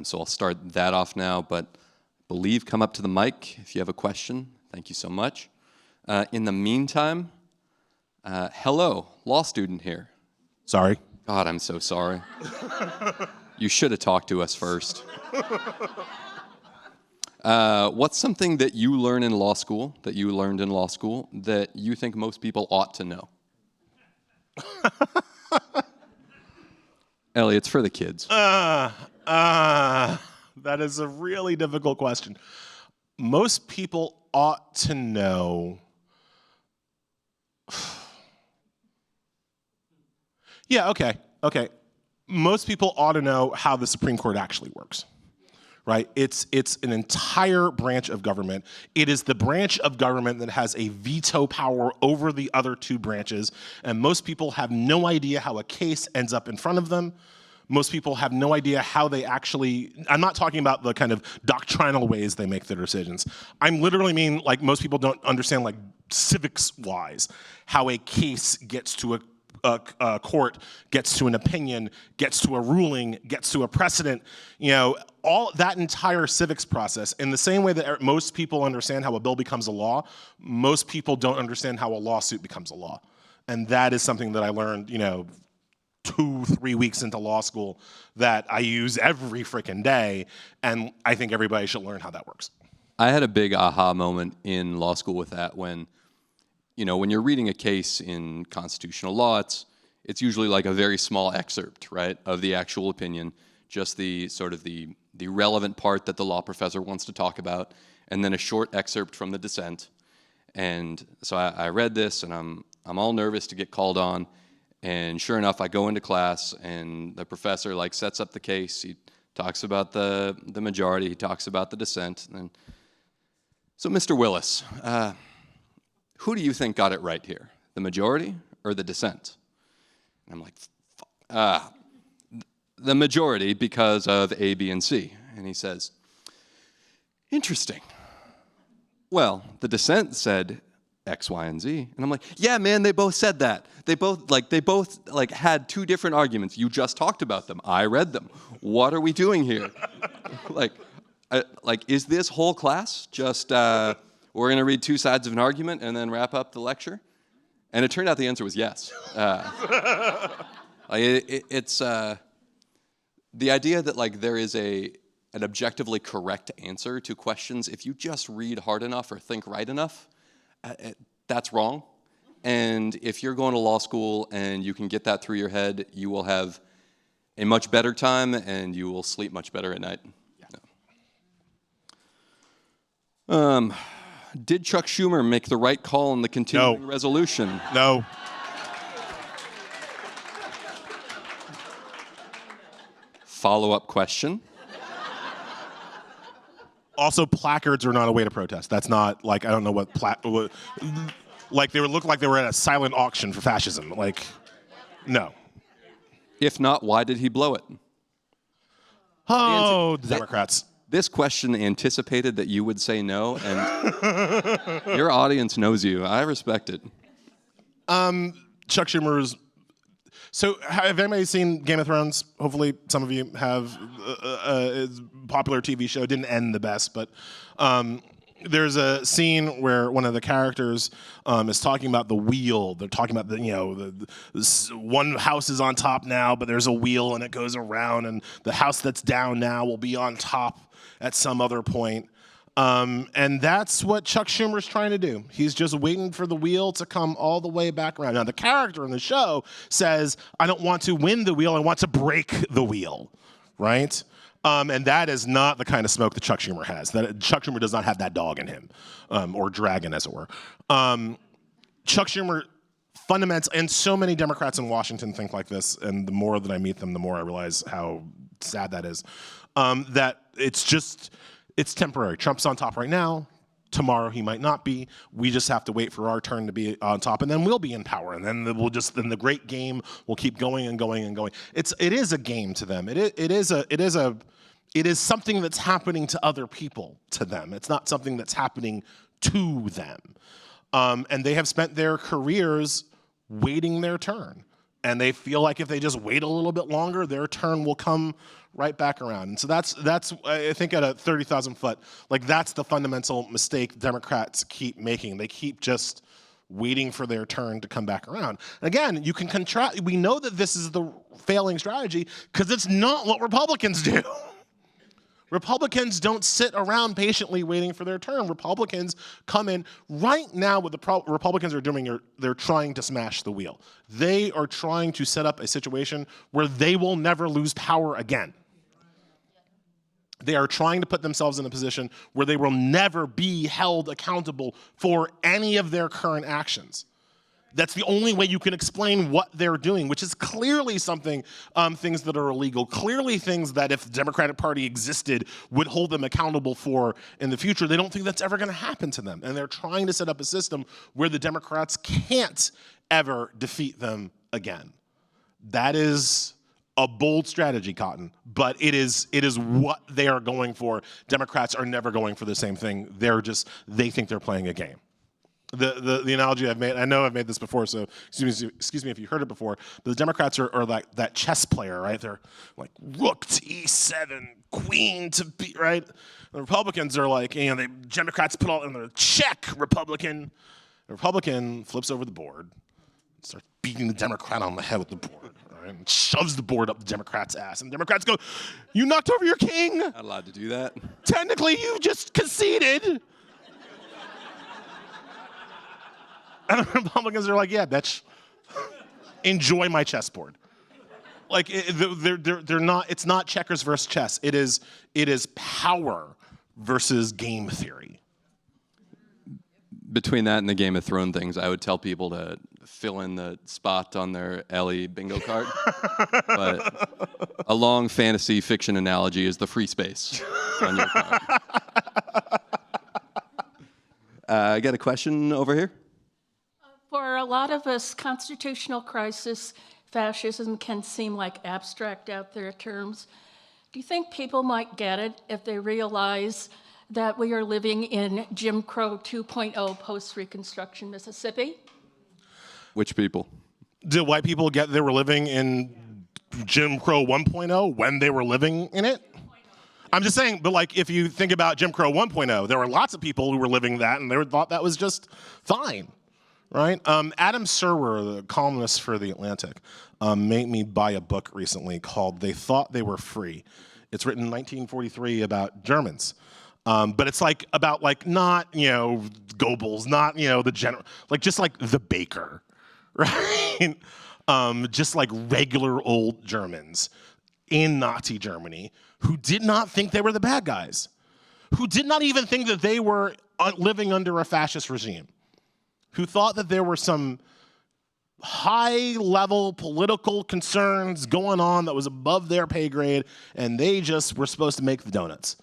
So I'll start that off now, but believe come up to the mic if you have a question. Thank you so much. In the meantime, hello, law student here. Sorry. God, I'm so sorry. You should have talked to us first. What's something that you learned in law school that you think most people ought to know? Elie, it's for the kids. That is a really difficult question. Most people ought to know. Yeah, okay. Most people ought to know how the Supreme Court actually works. Right? It's an entire branch of government. It is the branch of government that has a veto power over the other two branches, and most people have no idea how a case ends up in front of them. Most people have no idea how they actually, I'm not talking about the kind of doctrinal ways they make their decisions. I'm literally mean, like, most people don't understand, like, civics-wise, how a case gets to a court, gets to an opinion, gets to a ruling, gets to a precedent, all that entire civics process. In the same way that most people understand how a bill becomes a law, most people don't understand how a lawsuit becomes a law. And that is something that I learned, 2-3 weeks into law school that I use every freaking day. And I think everybody should learn how that works. I had a big aha moment in law school with that when you're reading a case in constitutional law, it's usually like a very small excerpt, right, of the actual opinion, just the sort of the relevant part that the law professor wants to talk about, and then a short excerpt from the dissent. And so I read this, and I'm all nervous to get called on, and sure enough, I go into class, and the professor sets up the case. He talks about the majority, he talks about the dissent, and so Mr. Willis. Who do you think got it right here? The majority or the dissent? And I'm like, the majority because of A, B, and C. And he says, interesting. Well, the dissent said X, Y, and Z. And I'm like, yeah, man, they both said that. They both had two different arguments. You just talked about them. I read them. What are we doing here? Is this whole class just... we're going to read two sides of an argument and then wrap up the lecture? And it turned out the answer was yes. It's the idea that there is an objectively correct answer to questions. If you just read hard enough or think right enough, that's wrong. And if you're going to law school and you can get that through your head, you will have a much better time and you will sleep much better at night. Yeah. Did Chuck Schumer make the right call on the continuing resolution? No. Follow-up question. Also, placards are not a way to protest. That's not like, I don't know what like they would look like they were at a silent auction for fascism. Like, no. If not, why did he blow it? Oh, the Democrats. This question anticipated that you would say no, and your audience knows you. I respect it. Chuck Schumer's. So, have anybody seen Game of Thrones? Hopefully, some of you have. A popular TV show didn't end the best, but there's a scene where one of the characters is talking about the wheel. They're talking about the one house is on top now, but there's a wheel and it goes around, and the house that's down now will be on top at some other point. And that's what Chuck Schumer's trying to do. He's just waiting for the wheel to come all the way back around. Now, the character in the show says, I don't want to win the wheel, I want to break the wheel, right? And that is not the kind of smoke that Chuck Schumer has. That Chuck Schumer does not have that dog in him, or dragon, as it were. Chuck Schumer fundamentally, and so many Democrats in Washington think like this, and the more that I meet them, the more I realize how sad that is, that it's temporary. Trump's on top right now. Tomorrow he might not be. We just have to wait for our turn to be on top, and then we'll be in power, and then then the great game will keep going and going and going. It is a game to them. It is something that's happening to other people to them. It's not something that's happening to them. And they have spent their careers waiting their turn, and they feel like if they just wait a little bit longer, their turn will come right back around. And so that's I think at a 30,000 foot, like that's the fundamental mistake Democrats keep making. They keep just waiting for their turn to come back around. Again, you can contrast. We know that this is the failing strategy because it's not what Republicans do. Republicans don't sit around patiently waiting for their turn. Republicans come in right now. What the Republicans are doing, they're trying to smash the wheel. They are trying to set up a situation where they will never lose power again. They are trying to put themselves in a position where they will never be held accountable for any of their current actions. That's the only way you can explain what they're doing, which is clearly something, things that are illegal, clearly things that if the Democratic Party existed would hold them accountable for in the future. They don't think that's ever going to happen to them. And they're trying to set up a system where the Democrats can't ever defeat them again. That is a bold strategy, Cotton, but it is what they are going for. Democrats are never going for the same thing. They think they're playing a game. The analogy I've made, I know I've made this before, so excuse me if you heard it before, but the Democrats are like that chess player, right? They're like rook to e7, queen to b, right? The Republicans are like, the Democrats put all in the check, Republican. The Republican flips over the board, starts beating the Democrat on the head with the board, right? And shoves the board up the Democrat's ass. And the Democrats go, you knocked over your king? Not allowed to do that. Technically, you just conceded. And the Republicans are like, yeah, bitch, enjoy my chessboard. Like they're not. It's not checkers versus chess. It is power versus game theory. Between that and the Game of Thrones things, I would tell people to fill in the spot on their Elie bingo card. But a long fantasy fiction analogy is the free space on your card. I got a question over here. For a lot of us, constitutional crisis, fascism can seem like abstract out there terms. Do you think people might get it if they realize that we are living in Jim Crow 2.0 post-Reconstruction Mississippi? Which people? Did white people get they were living in Jim Crow 1.0 when they were living in it? I'm just saying, but like if you think about Jim Crow 1.0, there were lots of people who were living that and they thought that was just fine. Right? Adam Serwer, the columnist for The Atlantic, made me buy a book recently called They Thought They Were Free. It's written in 1943 about Germans. But it's like about like not, Goebbels, not, the general, like just like the baker, right? Just like regular old Germans in Nazi Germany who did not think they were the bad guys, who did not even think that they were living under a fascist regime, who thought that there were some high-level political concerns going on that was above their pay grade, and they just were supposed to make the donuts.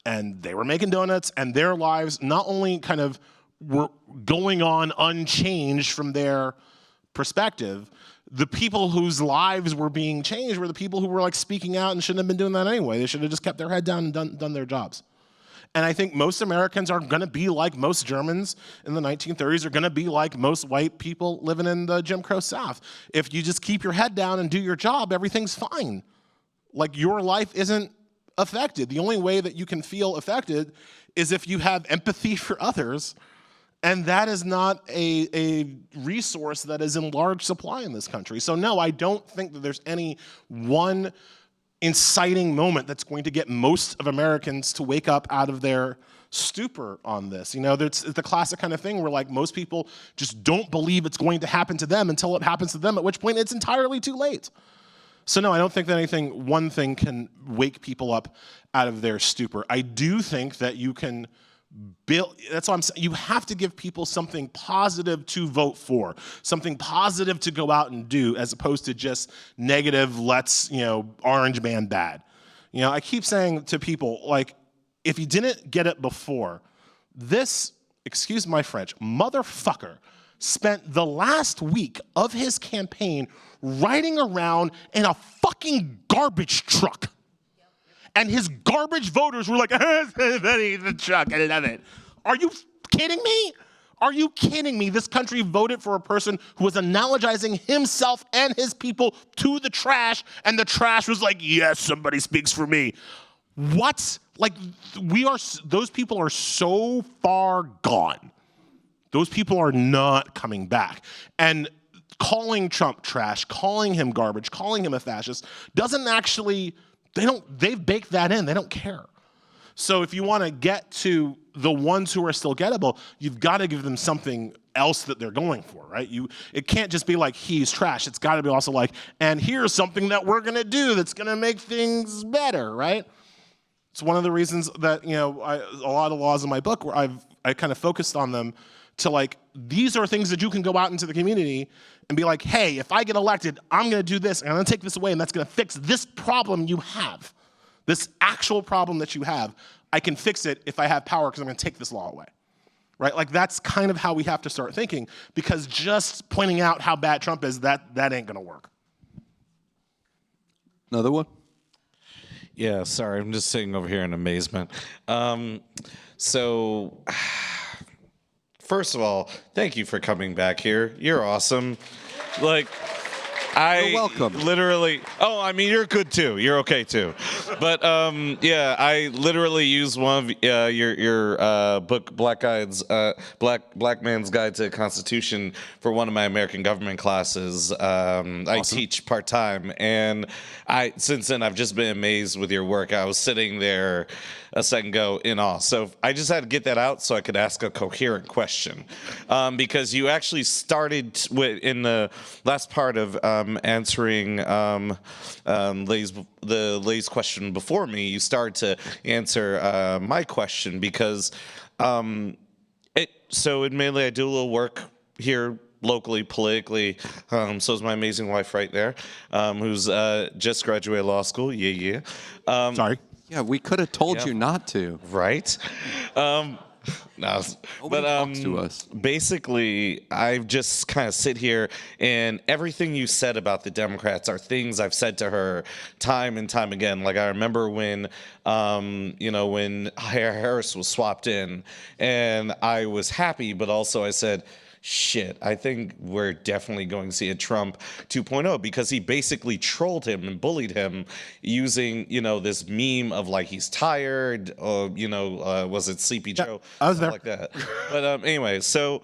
And they were making donuts, and their lives not only kind of were going on unchanged from their perspective, the people whose lives were being changed were the people who were like speaking out and shouldn't have been doing that anyway. They should have just kept their head down and done their jobs. And I think most Americans are going to be like most Germans in the 1930s, are going to be like most white people living in the Jim Crow South. If you just keep your head down and do your job, everything's fine. Like, your life isn't affected. The only way that you can feel affected is if you have empathy for others, and that is not a resource that is in large supply in this country. So no, I don't think that there's any one inciting moment that's going to get most of Americans to wake up out of their stupor on this. It's the classic kind of thing where like most people just don't believe it's going to happen to them until it happens to them, at which point it's entirely too late. So no, I don't think that one thing can wake people up out of their stupor. I do think that you can build, that's what I'm saying, you have to give people something positive to vote for, something positive to go out and do, as opposed to just negative, let's, orange man bad. I keep saying to people, like, if you didn't get it before, this, excuse my French, motherfucker spent the last week of his campaign riding around in a fucking garbage truck. And his garbage voters were like, the truck, I love it. Are you kidding me? Are you kidding me? This country voted for a person who was analogizing himself and his people to the trash, and the trash was like, yes, somebody speaks for me. What? Like, those people are so far gone. Those people are not coming back. And calling Trump trash, calling him garbage, calling him a fascist, doesn't actually, they've baked that in, they don't care. So if you want to get to the ones who are still gettable, you've got to give them something else that they're going for, right? It can't just be like, he's trash. It's got to be also like, and here's something that we're going to do that's going to make things better, right? It's one of the reasons that, a lot of laws in my book where I kind of focused on them to like, these are things that you can go out into the community and be like, hey, if I get elected, I'm going to do this, and I'm going to take this away, and that's going to fix this problem you have. This actual problem that you have, I can fix it if I have power because I'm going to take this law away, right? Like, that's kind of how we have to start thinking, because just pointing out how bad Trump is, that ain't going to work. Another one? Yeah, sorry, I'm just sitting over here in amazement. First of all, thank you for coming back here. You're awesome. Like, You're welcome. Literally, you're good too. You're okay too. But yeah, I literally used one of your book, Black Man's Guide to the Constitution, for one of my American government classes. Awesome. I teach part-time, and since then I've just been amazed with your work. I was sitting there a second ago in awe. So I just had to get that out so I could ask a coherent question, because you actually started in the last part of answering Leigh's question before me. You started to answer my question, because so admittedly I do a little work here locally, politically. So is my amazing wife right there, who's just graduated law school. Yeah. Sorry. Yeah, we could have told you not to. Right? No, Nobody talks to us. Basically, I just kind of sit here, and everything you said about the Democrats are things I've said to her time and time again. Like, I remember when, when Harris was swapped in, and I was happy, but also I said, shit, I think we're definitely going to see a Trump 2.0, because he basically trolled him and bullied him using, this meme of like, he's tired, or, was it Sleepy Joe? I was there. Like that. But anyway, so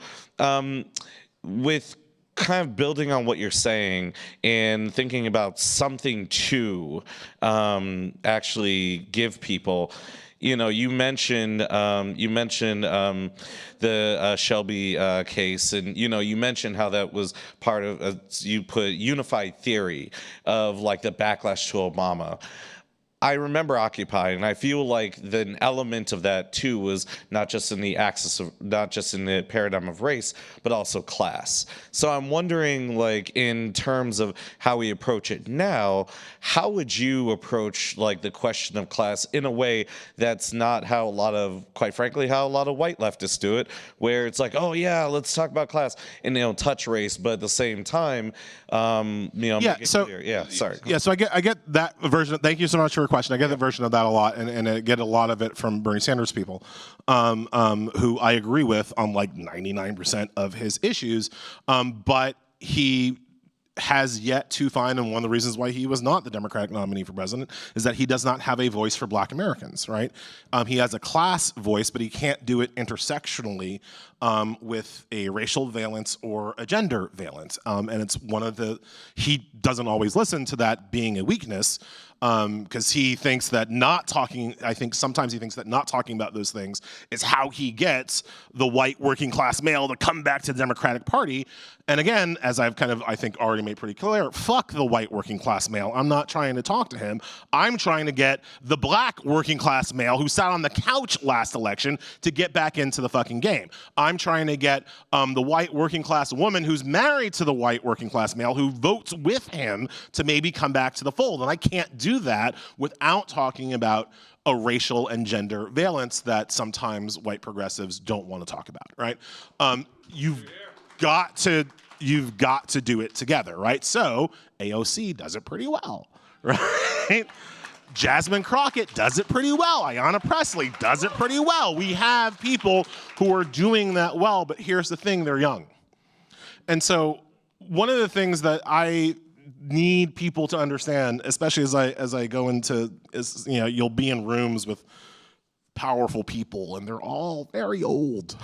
with kind of building on what you're saying and thinking about something to actually give people, you mentioned the Shelby case, and you mentioned how that was part of you put unified theory of like the backlash to Obama. I remember Occupy, and I feel like an element of that too was not just in the paradigm of race, but also class. So I'm wondering, like, in terms of how we approach it now, how would you approach like the question of class in a way that's not how quite frankly, how a lot of white leftists do it, where it's like, oh yeah, let's talk about class, and they don't touch race, but at the same time, make it clear. Yeah, sorry. Yeah, so I get that version. Thank you so much for your question. I get that version of that a lot, and I get a lot of it from Bernie Sanders people, who I agree with on like 99% of his issues, but he has yet to find, and one of the reasons why he was not the Democratic nominee for president is that he does not have a voice for Black Americans, right? He has a class voice, but he can't do it intersectionally with a racial valence or a gender valence. And it's he doesn't always listen to that being a weakness, because he thinks that sometimes he thinks that not talking about those things is how he gets the white working class male to come back to the Democratic Party. And again, as I've I think already made pretty clear, fuck the white working class male. I'm not trying to talk to him. I'm trying to get the Black working class male who sat on the couch last election to get back into the fucking game. I'm trying to get the white working class woman who's married to the white working class male who votes with him to maybe come back to the fold. And I can't do that without talking about a racial and gender valence that sometimes white progressives don't want to talk about, right? You've got to do it together, right? So AOC does it pretty well, right? Jasmine Crockett does it pretty well. Ayanna Pressley does it pretty well. We have people who are doing that well, but here's the thing, they're young. And so one of the things that I need people to understand, especially as I go into, you'll be in rooms with powerful people and they're all very old.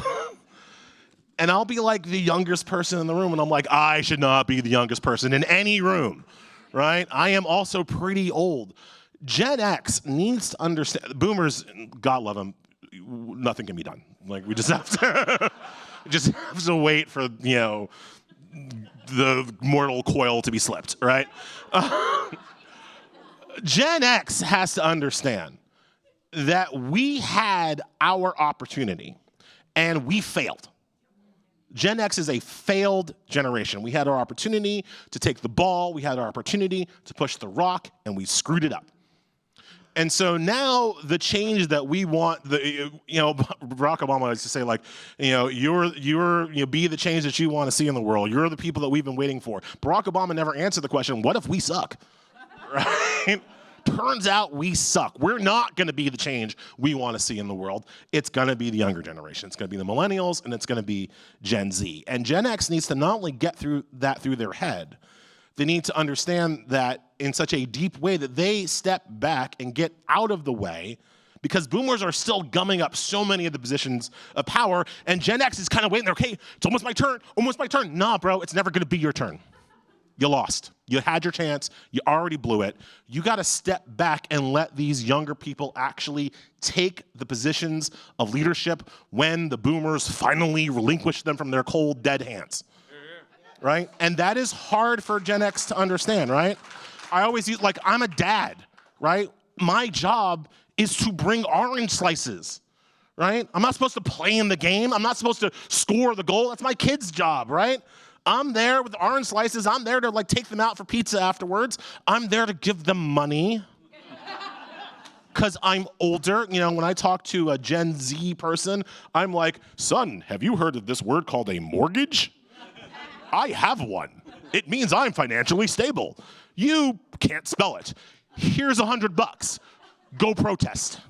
And I'll be like the youngest person in the room, and I'm like, I should not be the youngest person in any room, right? I am also pretty old. Gen X needs to understand, boomers, God love them, nothing can be done. Like, we just have to wait for, the mortal coil to be slipped, right? Gen X has to understand that we had our opportunity and we failed. Gen X is a failed generation. We had our opportunity to take the ball, we had our opportunity to push the rock, and we screwed it up. And so now the change that we want, Barack Obama used to say, like, you're be the change that you want to see in the world. You're the people that we've been waiting for. Barack Obama never answered the question, what if we suck? Right? Turns out we suck. We're not going to be the change we want to see in the world. It's going to be the younger generation. It's going to be the millennials, and it's going to be Gen Z. And Gen X needs to not only get through their head, they need to understand that in such a deep way that they step back and get out of the way, because boomers are still gumming up so many of the positions of power, and Gen X is kind of waiting there, okay, it's almost my turn. Nah, bro, it's never gonna be your turn. You lost. You had your chance. You already blew it. You gotta step back and let these younger people actually take the positions of leadership when the boomers finally relinquish them from their cold, dead hands. Right? And that is hard for Gen X to understand, right? I always use, like, I'm a dad, right? My job is to bring orange slices, right? I'm not supposed to play in the game. I'm not supposed to score the goal. That's my kid's job, right? I'm there with the orange slices. I'm there to, like, take them out for pizza afterwards. I'm there to give them money because I'm older. When I talk to a Gen Z person, I'm like, son, have you heard of this word called a mortgage? I have one. It means I'm financially stable. You can't spell it. Here's $100. Go protest.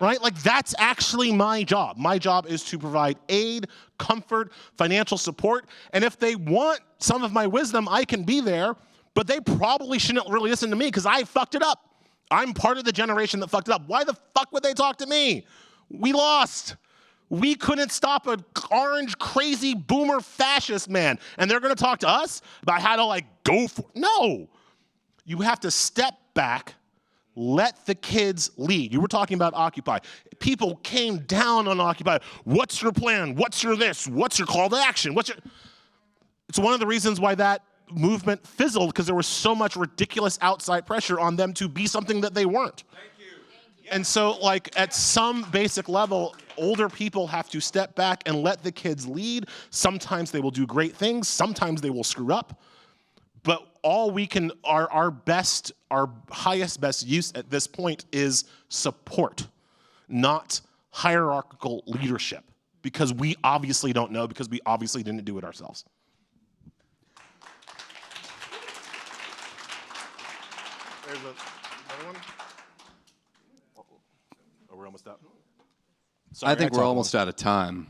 Right? Like, that's actually my job. My job is to provide aid, comfort, financial support. And if they want some of my wisdom, I can be there, but they probably shouldn't really listen to me because I fucked it up. I'm part of the generation that fucked it up. Why the fuck would they talk to me? We lost. We couldn't stop an orange, crazy, boomer fascist man. And they're going to talk to us about how to, like, go for it. No. You have to step back, Let the kids lead. You were talking about Occupy. People came down on Occupy. What's your plan? What's your this? What's your call to action? It's one of the reasons why that movement fizzled, because there was so much ridiculous outside pressure on them to be something that they weren't. Thank you. And so, like, at some basic level, older people have to step back and let the kids lead. Sometimes they will do great things. Sometimes they will screw up. But all we can, our highest best use at this point is support, not hierarchical leadership, because we obviously don't know, because we obviously didn't do it ourselves. There's another one. Oh, we're almost out. Sorry, I think we're almost out of time.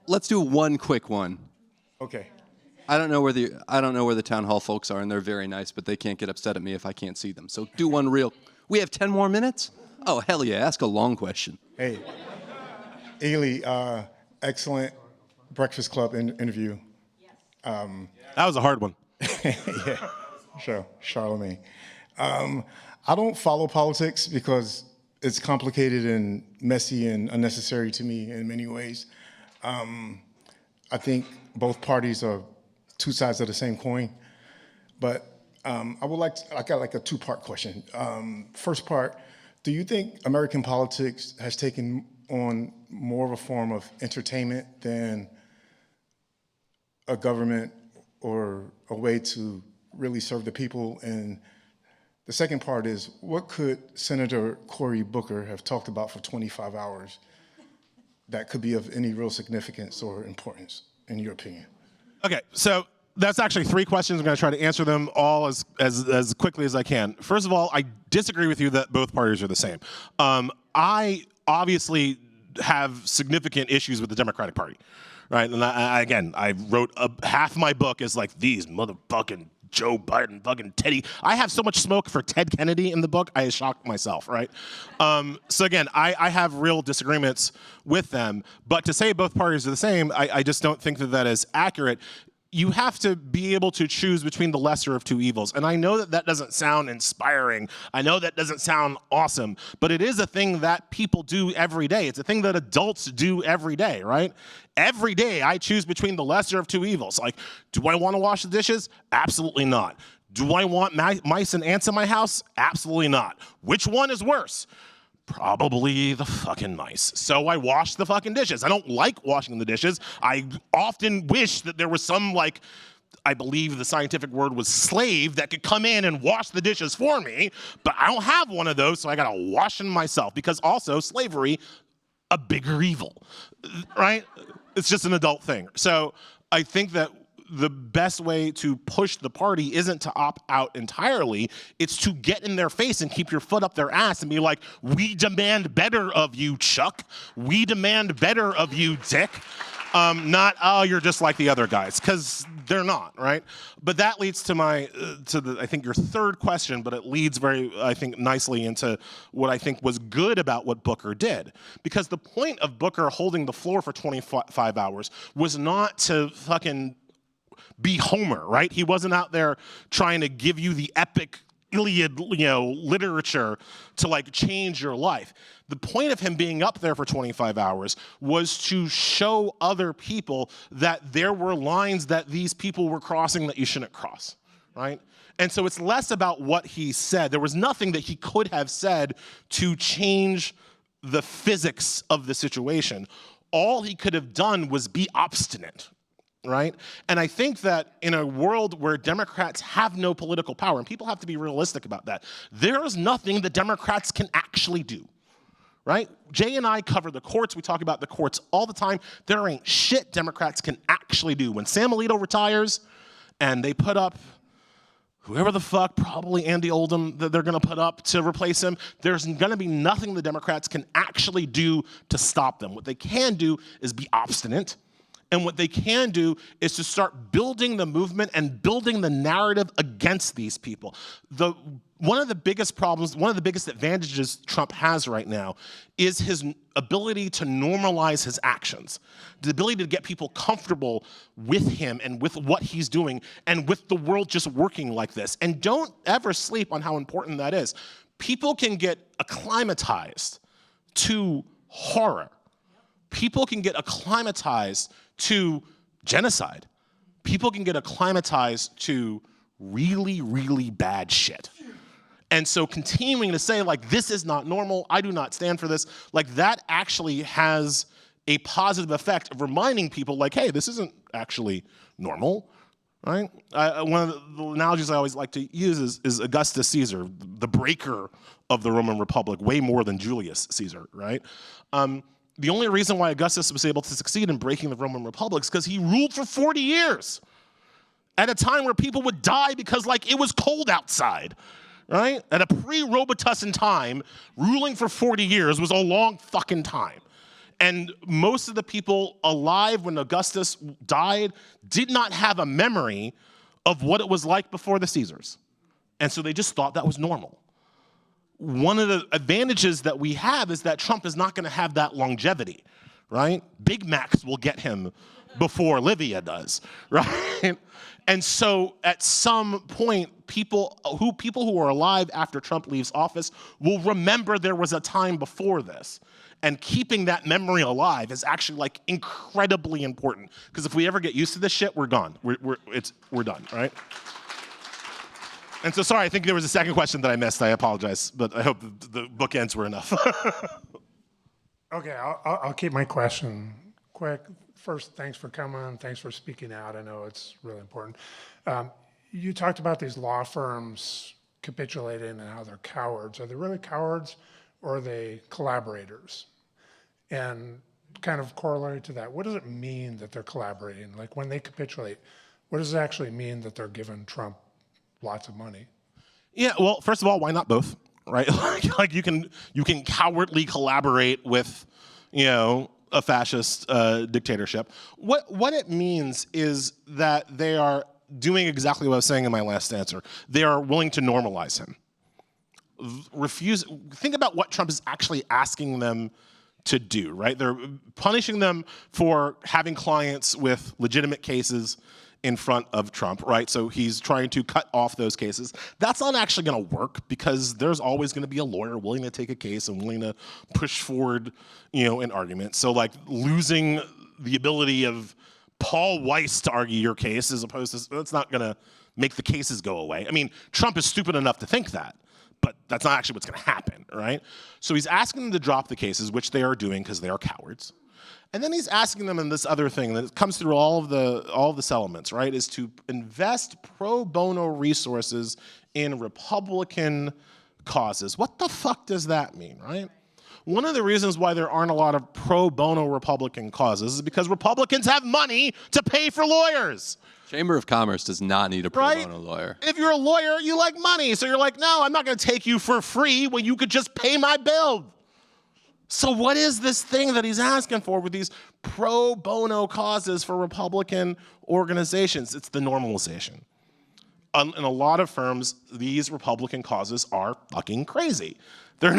Let's do one quick one. Okay. I don't know where the town hall folks are, and they're very nice, but they can't get upset at me if I can't see them. So do one real. We have 10 more minutes? Oh, hell yeah. Ask a long question. Hey, Elie, excellent Breakfast Club interview. That was a hard one. Yeah, sure, Charlemagne. I don't follow politics because it's complicated and messy and unnecessary to me in many ways. I think both parties are two sides of the same coin. But I got like a two-part question. First part, do you think American politics has taken on more of a form of entertainment than a government or a way to really serve the people? And the second part is, what could Senator Cory Booker have talked about for 25 hours that could be of any real significance or importance, in your opinion? Okay, so that's actually three questions. I'm going to try to answer them all as quickly as I can. First of all, I disagree with you that both parties are the same. I obviously have significant issues with the Democratic Party, right? And I wrote half my book is like, these motherfucking Joe Biden, fucking Teddy. I have so much smoke for Ted Kennedy in the book, I shocked myself, right? So again, I have real disagreements with them, but to say both parties are the same, I just don't think that is accurate. You have to be able to choose between the lesser of two evils. And I know that that doesn't sound inspiring. I know that doesn't sound awesome, but it is a thing that people do every day. It's a thing that adults do every day, right? Every day I choose between the lesser of two evils. Like, do I want to wash the dishes? Absolutely not. Do I want mice and ants in my house? Absolutely not. Which one is worse? Probably the fucking mice. So I wash the fucking dishes. I don't like washing the dishes. I often wish that there was some, like, I believe the scientific word was slave that could come in and wash the dishes for me, but I don't have one of those, so I gotta wash them myself, because also slavery, a bigger evil, right? It's just an adult thing. So I think that the best way to push the party isn't to opt out entirely. It's to get in their face and keep your foot up their ass and be like, we demand better of you, Chuck. We demand better of you, Dick. Not, oh, you're just like the other guys, because they're not, right? But that leads to I think your third question, but it leads very, I think, nicely into what I think was good about what Booker did. Because the point of Booker holding the floor for 25 hours was not to fucking be Homer, right? He wasn't out there trying to give you the epic Iliad, literature to like change your life. The point of him being up there for 25 hours was to show other people that there were lines that these people were crossing that you shouldn't cross, right? And so it's less about what he said. There was nothing that he could have said to change the physics of the situation. All he could have done was be obstinate, right? And I think that in a world where Democrats have no political power, and people have to be realistic about that, there is nothing that Democrats can actually do, right? Jay and I cover the courts. We talk about the courts all the time. There ain't shit Democrats can actually do. When Sam Alito retires and they put up whoever the fuck, probably Andy Oldham, that they're going to put up to replace him, there's going to be nothing the Democrats can actually do to stop them. What they can do is be obstinate And what they can do is to start building the movement and building the narrative against these people. One of the biggest problems, one of the biggest advantages Trump has right now is his ability to normalize his actions, the ability to get people comfortable with him and with what he's doing and with the world just working like this. And don't ever sleep on how important that is. People can get acclimatized to horror. People can get acclimatized to genocide. People can get acclimatized to really, really bad shit. And so continuing to say, like, this is not normal, I do not stand for this, like, that actually has a positive effect of reminding people, like, hey, this isn't actually normal, right? One of the analogies I always like to use is Augustus Caesar, the breaker of the Roman Republic, way more than Julius Caesar, right? The only reason why Augustus was able to succeed in breaking the Roman Republic is because he ruled for 40 years at a time where people would die because, like, it was cold outside. Right? At a pre-Robitussin time, ruling for 40 years was a long fucking time. And most of the people alive when Augustus died did not have a memory of what it was like before the Caesars. And so they just thought that was normal. One of the advantages that we have is that Trump is not going to have that longevity, right? Big Macs will get him before Livia does, right? And so at some point, people who are alive after Trump leaves office will remember there was a time before this. And keeping that memory alive is actually, like, incredibly important. Because if we ever get used to this shit, we're gone. We're done, right? And so, sorry, I think there was a second question that I missed. I apologize, but I hope the bookends were enough. Okay, I'll keep my question quick. First, thanks for coming. Thanks for speaking out. I know it's really important. You talked about these law firms capitulating and how they're cowards. Are they really cowards, or are they collaborators? And kind of corollary to that, what does it mean that they're collaborating? Like, when they capitulate, what does it actually mean that they're giving Trump lots of money? Yeah, well, first of all, why not both, right? Like you can cowardly collaborate with, you know, a fascist dictatorship. What it means is that they are doing exactly what I was saying in my last answer. They are willing to normalize him. Think about what Trump is actually asking them to do, right? They're punishing them for having clients with legitimate cases in front of Trump, right? So he's trying to cut off those cases. That's not actually going to work because there's always going to be a lawyer willing to take a case and willing to push forward, you know, an argument. So, like, losing the ability of Paul Weiss to argue your case as opposed to, that's not going to make the cases go away. I mean, Trump is stupid enough to think that, but that's not actually what's going to happen, right? So he's asking them to drop the cases, which they are doing because they are cowards. And then he's asking them in this other thing that comes through all of the settlements, right, is to invest pro bono resources in Republican causes. What the fuck does that mean, right? One of the reasons why there aren't a lot of pro bono Republican causes is because Republicans have money to pay for lawyers. Chamber of Commerce does not need a pro bono lawyer. If you're a lawyer, you like money. So you're like, no, I'm not going to take you for free when you could just pay my bill. So what is this thing that he's asking for with these pro bono causes for Republican organizations? It's the normalization. In a lot of firms, these Republican causes are fucking crazy. They're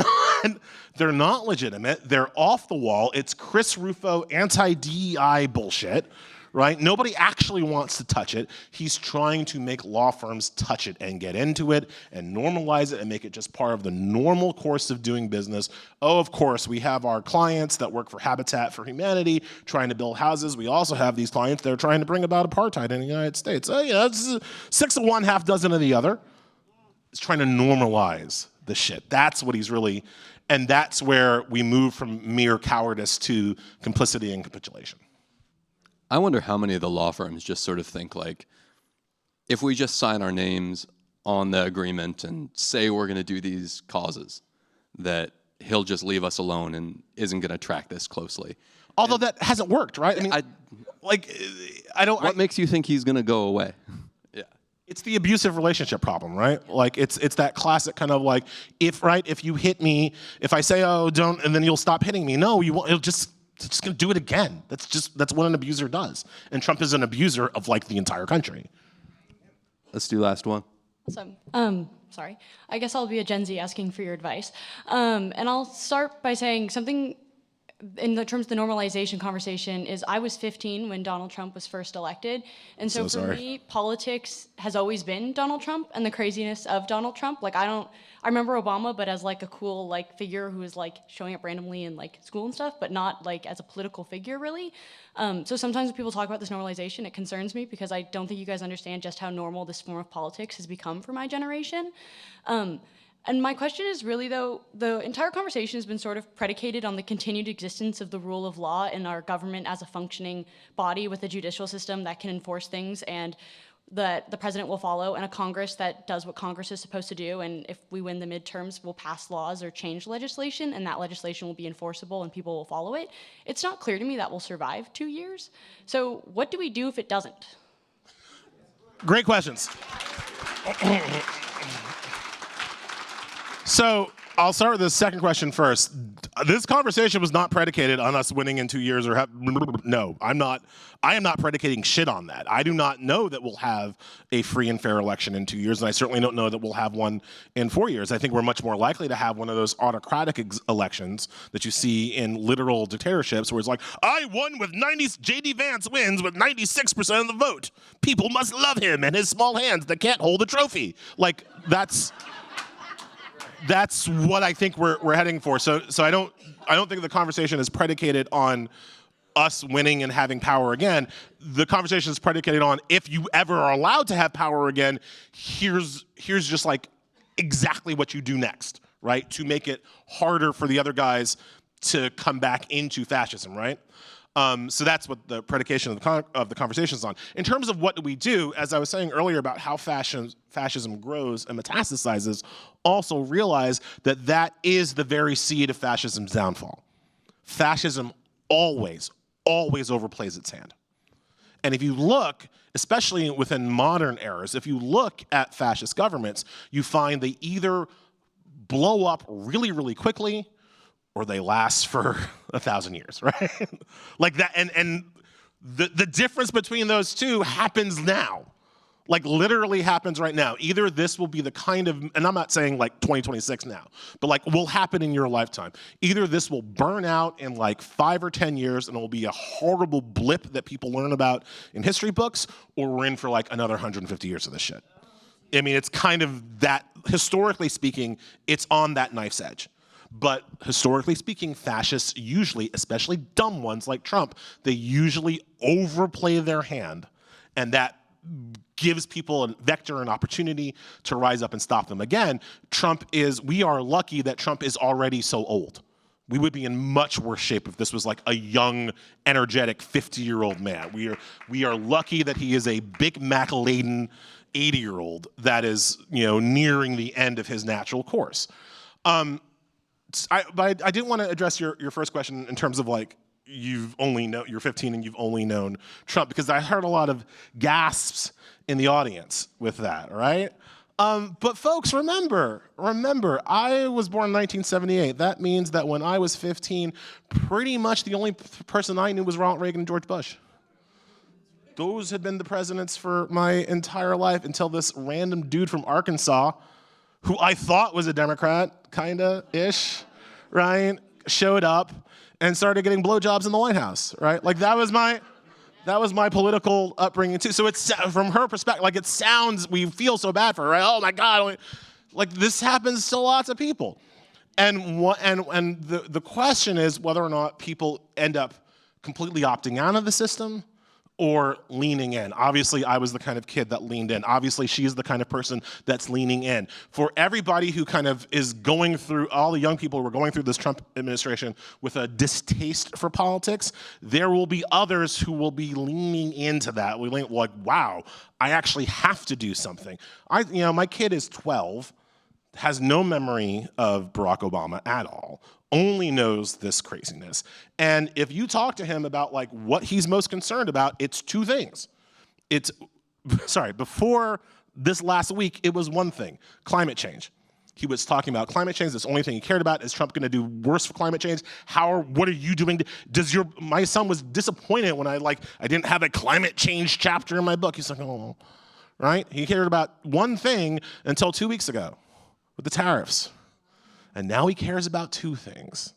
not legitimate. They're off the wall. It's Chris Rufo anti-DEI bullshit, right? Nobody actually wants to touch it. He's trying to make law firms touch it and get into it and normalize it and make it just part of the normal course of doing business. Oh, of course, we have our clients that work for Habitat for Humanity trying to build houses. We also have these clients that are trying to bring about apartheid in the United States. Oh, yeah, it's 6 of one, half dozen of the other. It's trying to normalize the shit. That's what he's really, and that's where we move from mere cowardice to complicity and capitulation. I wonder how many of the law firms just sort of think, like, if we just sign our names on the agreement and say we're going to do these causes, that he'll just leave us alone and isn't going to track this closely. Although that hasn't worked, right? I mean, What makes you think he's going to go away? Yeah. It's the abusive relationship problem, right? Like, it's that classic kind of like, if you hit me, if I say, oh, don't, and then you'll stop hitting me. No, you won't. It's just going to do it again. That's what an abuser does. And Trump is an abuser of like the entire country. Let's do last one. Awesome. Sorry. I guess I'll be a Gen Z asking for your advice. And I'll start by saying something in the terms of the normalization conversation is I was 15 when Donald Trump was first elected. And so for me, politics has always been Donald Trump and the craziness of Donald Trump. Like I remember Obama, but as like a cool like figure who was like showing up randomly in like school and stuff, but not like as a political figure really. So sometimes when people talk about this normalization, it concerns me because I don't think you guys understand just how normal this form of politics has become for my generation. And my question is really, though, the entire conversation has been sort of predicated on the continued existence of the rule of law in our government as a functioning body with a judicial system that can enforce things and that the president will follow, and a Congress that does what Congress is supposed to do, and if we win the midterms, we'll pass laws or change legislation, and that legislation will be enforceable and people will follow it. It's not clear to me that will survive 2 years. So what do we do if it doesn't? Great questions. So I'll start with the second question first. This conversation was not predicated on us winning in 2 years or no, I am not predicating shit on that. I do not know that we'll have a free and fair election in 2 years, and I certainly don't know that we'll have one in 4 years. I think we're much more likely to have one of those autocratic elections that you see in literal dictatorships where it's like, I won with 90, J.D. Vance wins with 96% of the vote. People must love him and his small hands that can't hold a trophy. Like, that's what I think we're heading for. So I don't think the conversation is predicated on us winning and having power again. The conversation is predicated on if you ever are allowed to have power again, here's just like exactly what you do next, right? To make it harder for the other guys to come back into fascism, right? So that's what the predication of the conversation is on. In terms of what do we do, as I was saying earlier about how fascism grows and metastasizes, also realize that that is the very seed of fascism's downfall. Fascism always overplays its hand. And if you look, especially within modern eras, if you look at fascist governments, you find they either blow up really, really quickly, or they last for 1,000 years, right? Like that, and the difference between those two happens now. Like literally happens right now. Either this will be the kind of, and I'm not saying like 2026 now, but like will happen in your lifetime. Either this will burn out in like 5 or 10 years and it will be a horrible blip that people learn about in history books, or we're in for like another 150 years of this shit. I mean, it's kind of that, historically speaking, it's on that knife's edge. But historically speaking, fascists usually, especially dumb ones like Trump, they usually overplay their hand, and that gives people a vector, an opportunity to rise up and stop them. Again, we are lucky that Trump is already so old. We would be in much worse shape if this was like a young, energetic 50-year-old man. We are lucky that he is a Big Mac-laden 80-year-old that is, nearing the end of his natural course. But I didn't want to address your first question in terms of like you're 15 and you've only known Trump, because I heard a lot of gasps in the audience with that, right? But folks, remember, I was born in 1978. That means that when I was 15, pretty much the only person I knew was Ronald Reagan and George Bush. Those had been the presidents for my entire life until this random dude from Arkansas, who I thought was a Democrat, kinda-ish, right, showed up and started getting blowjobs in the White House, right? Like that was my political upbringing too. So it's, from her perspective, like it sounds, we feel so bad for her, right? Oh my God, like this happens to lots of people. And the question is whether or not people end up completely opting out of the system or leaning in. Obviously, I was the kind of kid that leaned in. Obviously, she's the kind of person that's leaning in. For everybody who kind of is going through, all the young people who are going through this Trump administration with a distaste for politics, there will be others who will be leaning into that. We like, wow, I actually have to do something. My kid is 12, has no memory of Barack Obama at all, only knows this craziness. And if you talk to him about like what he's most concerned about, it's two things. Before this last week, it was one thing, climate change. He was talking about climate change. That's the only thing he cared about. Is Trump going to do worse for climate change? What are you doing? My son was disappointed when I didn't have a climate change chapter in my book. He's like, oh, right? He cared about one thing until 2 weeks ago with the tariffs. And now he cares about two things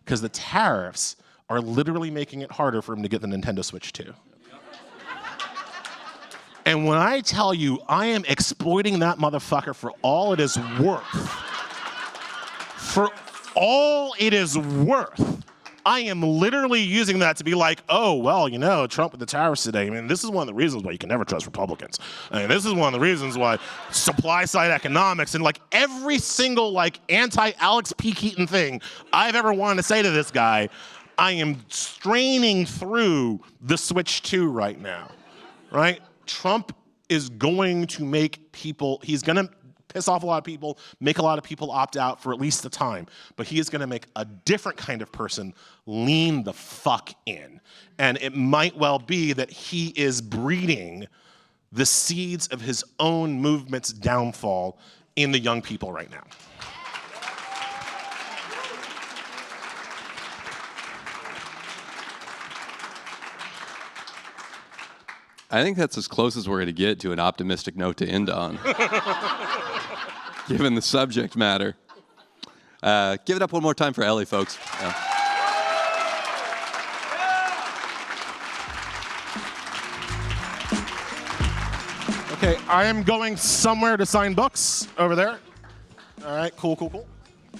because the tariffs are literally making it harder for him to get the Nintendo Switch 2. And when I tell you I am exploiting that motherfucker for all it is worth, I am literally using that to be like, oh, well, Trump with the tariffs today. I mean, this is one of the reasons why you can never trust Republicans. I mean, this is one of the reasons why supply side economics and every single anti-Alex P. Keaton thing I've ever wanted to say to this guy, I am straining through the Switch 2 right now, right? Trump is going to he's going to piss off a lot of people, make a lot of people opt out for at least the time, but he is going to make a different kind of person lean the fuck in. And it might well be that he is breeding the seeds of his own movement's downfall in the young people right now. I think that's as close as we're going to get to an optimistic note to end on, given the subject matter. Give it up one more time for Elie, folks. Yeah. Okay, I am going somewhere to sign books over there. All right, cool.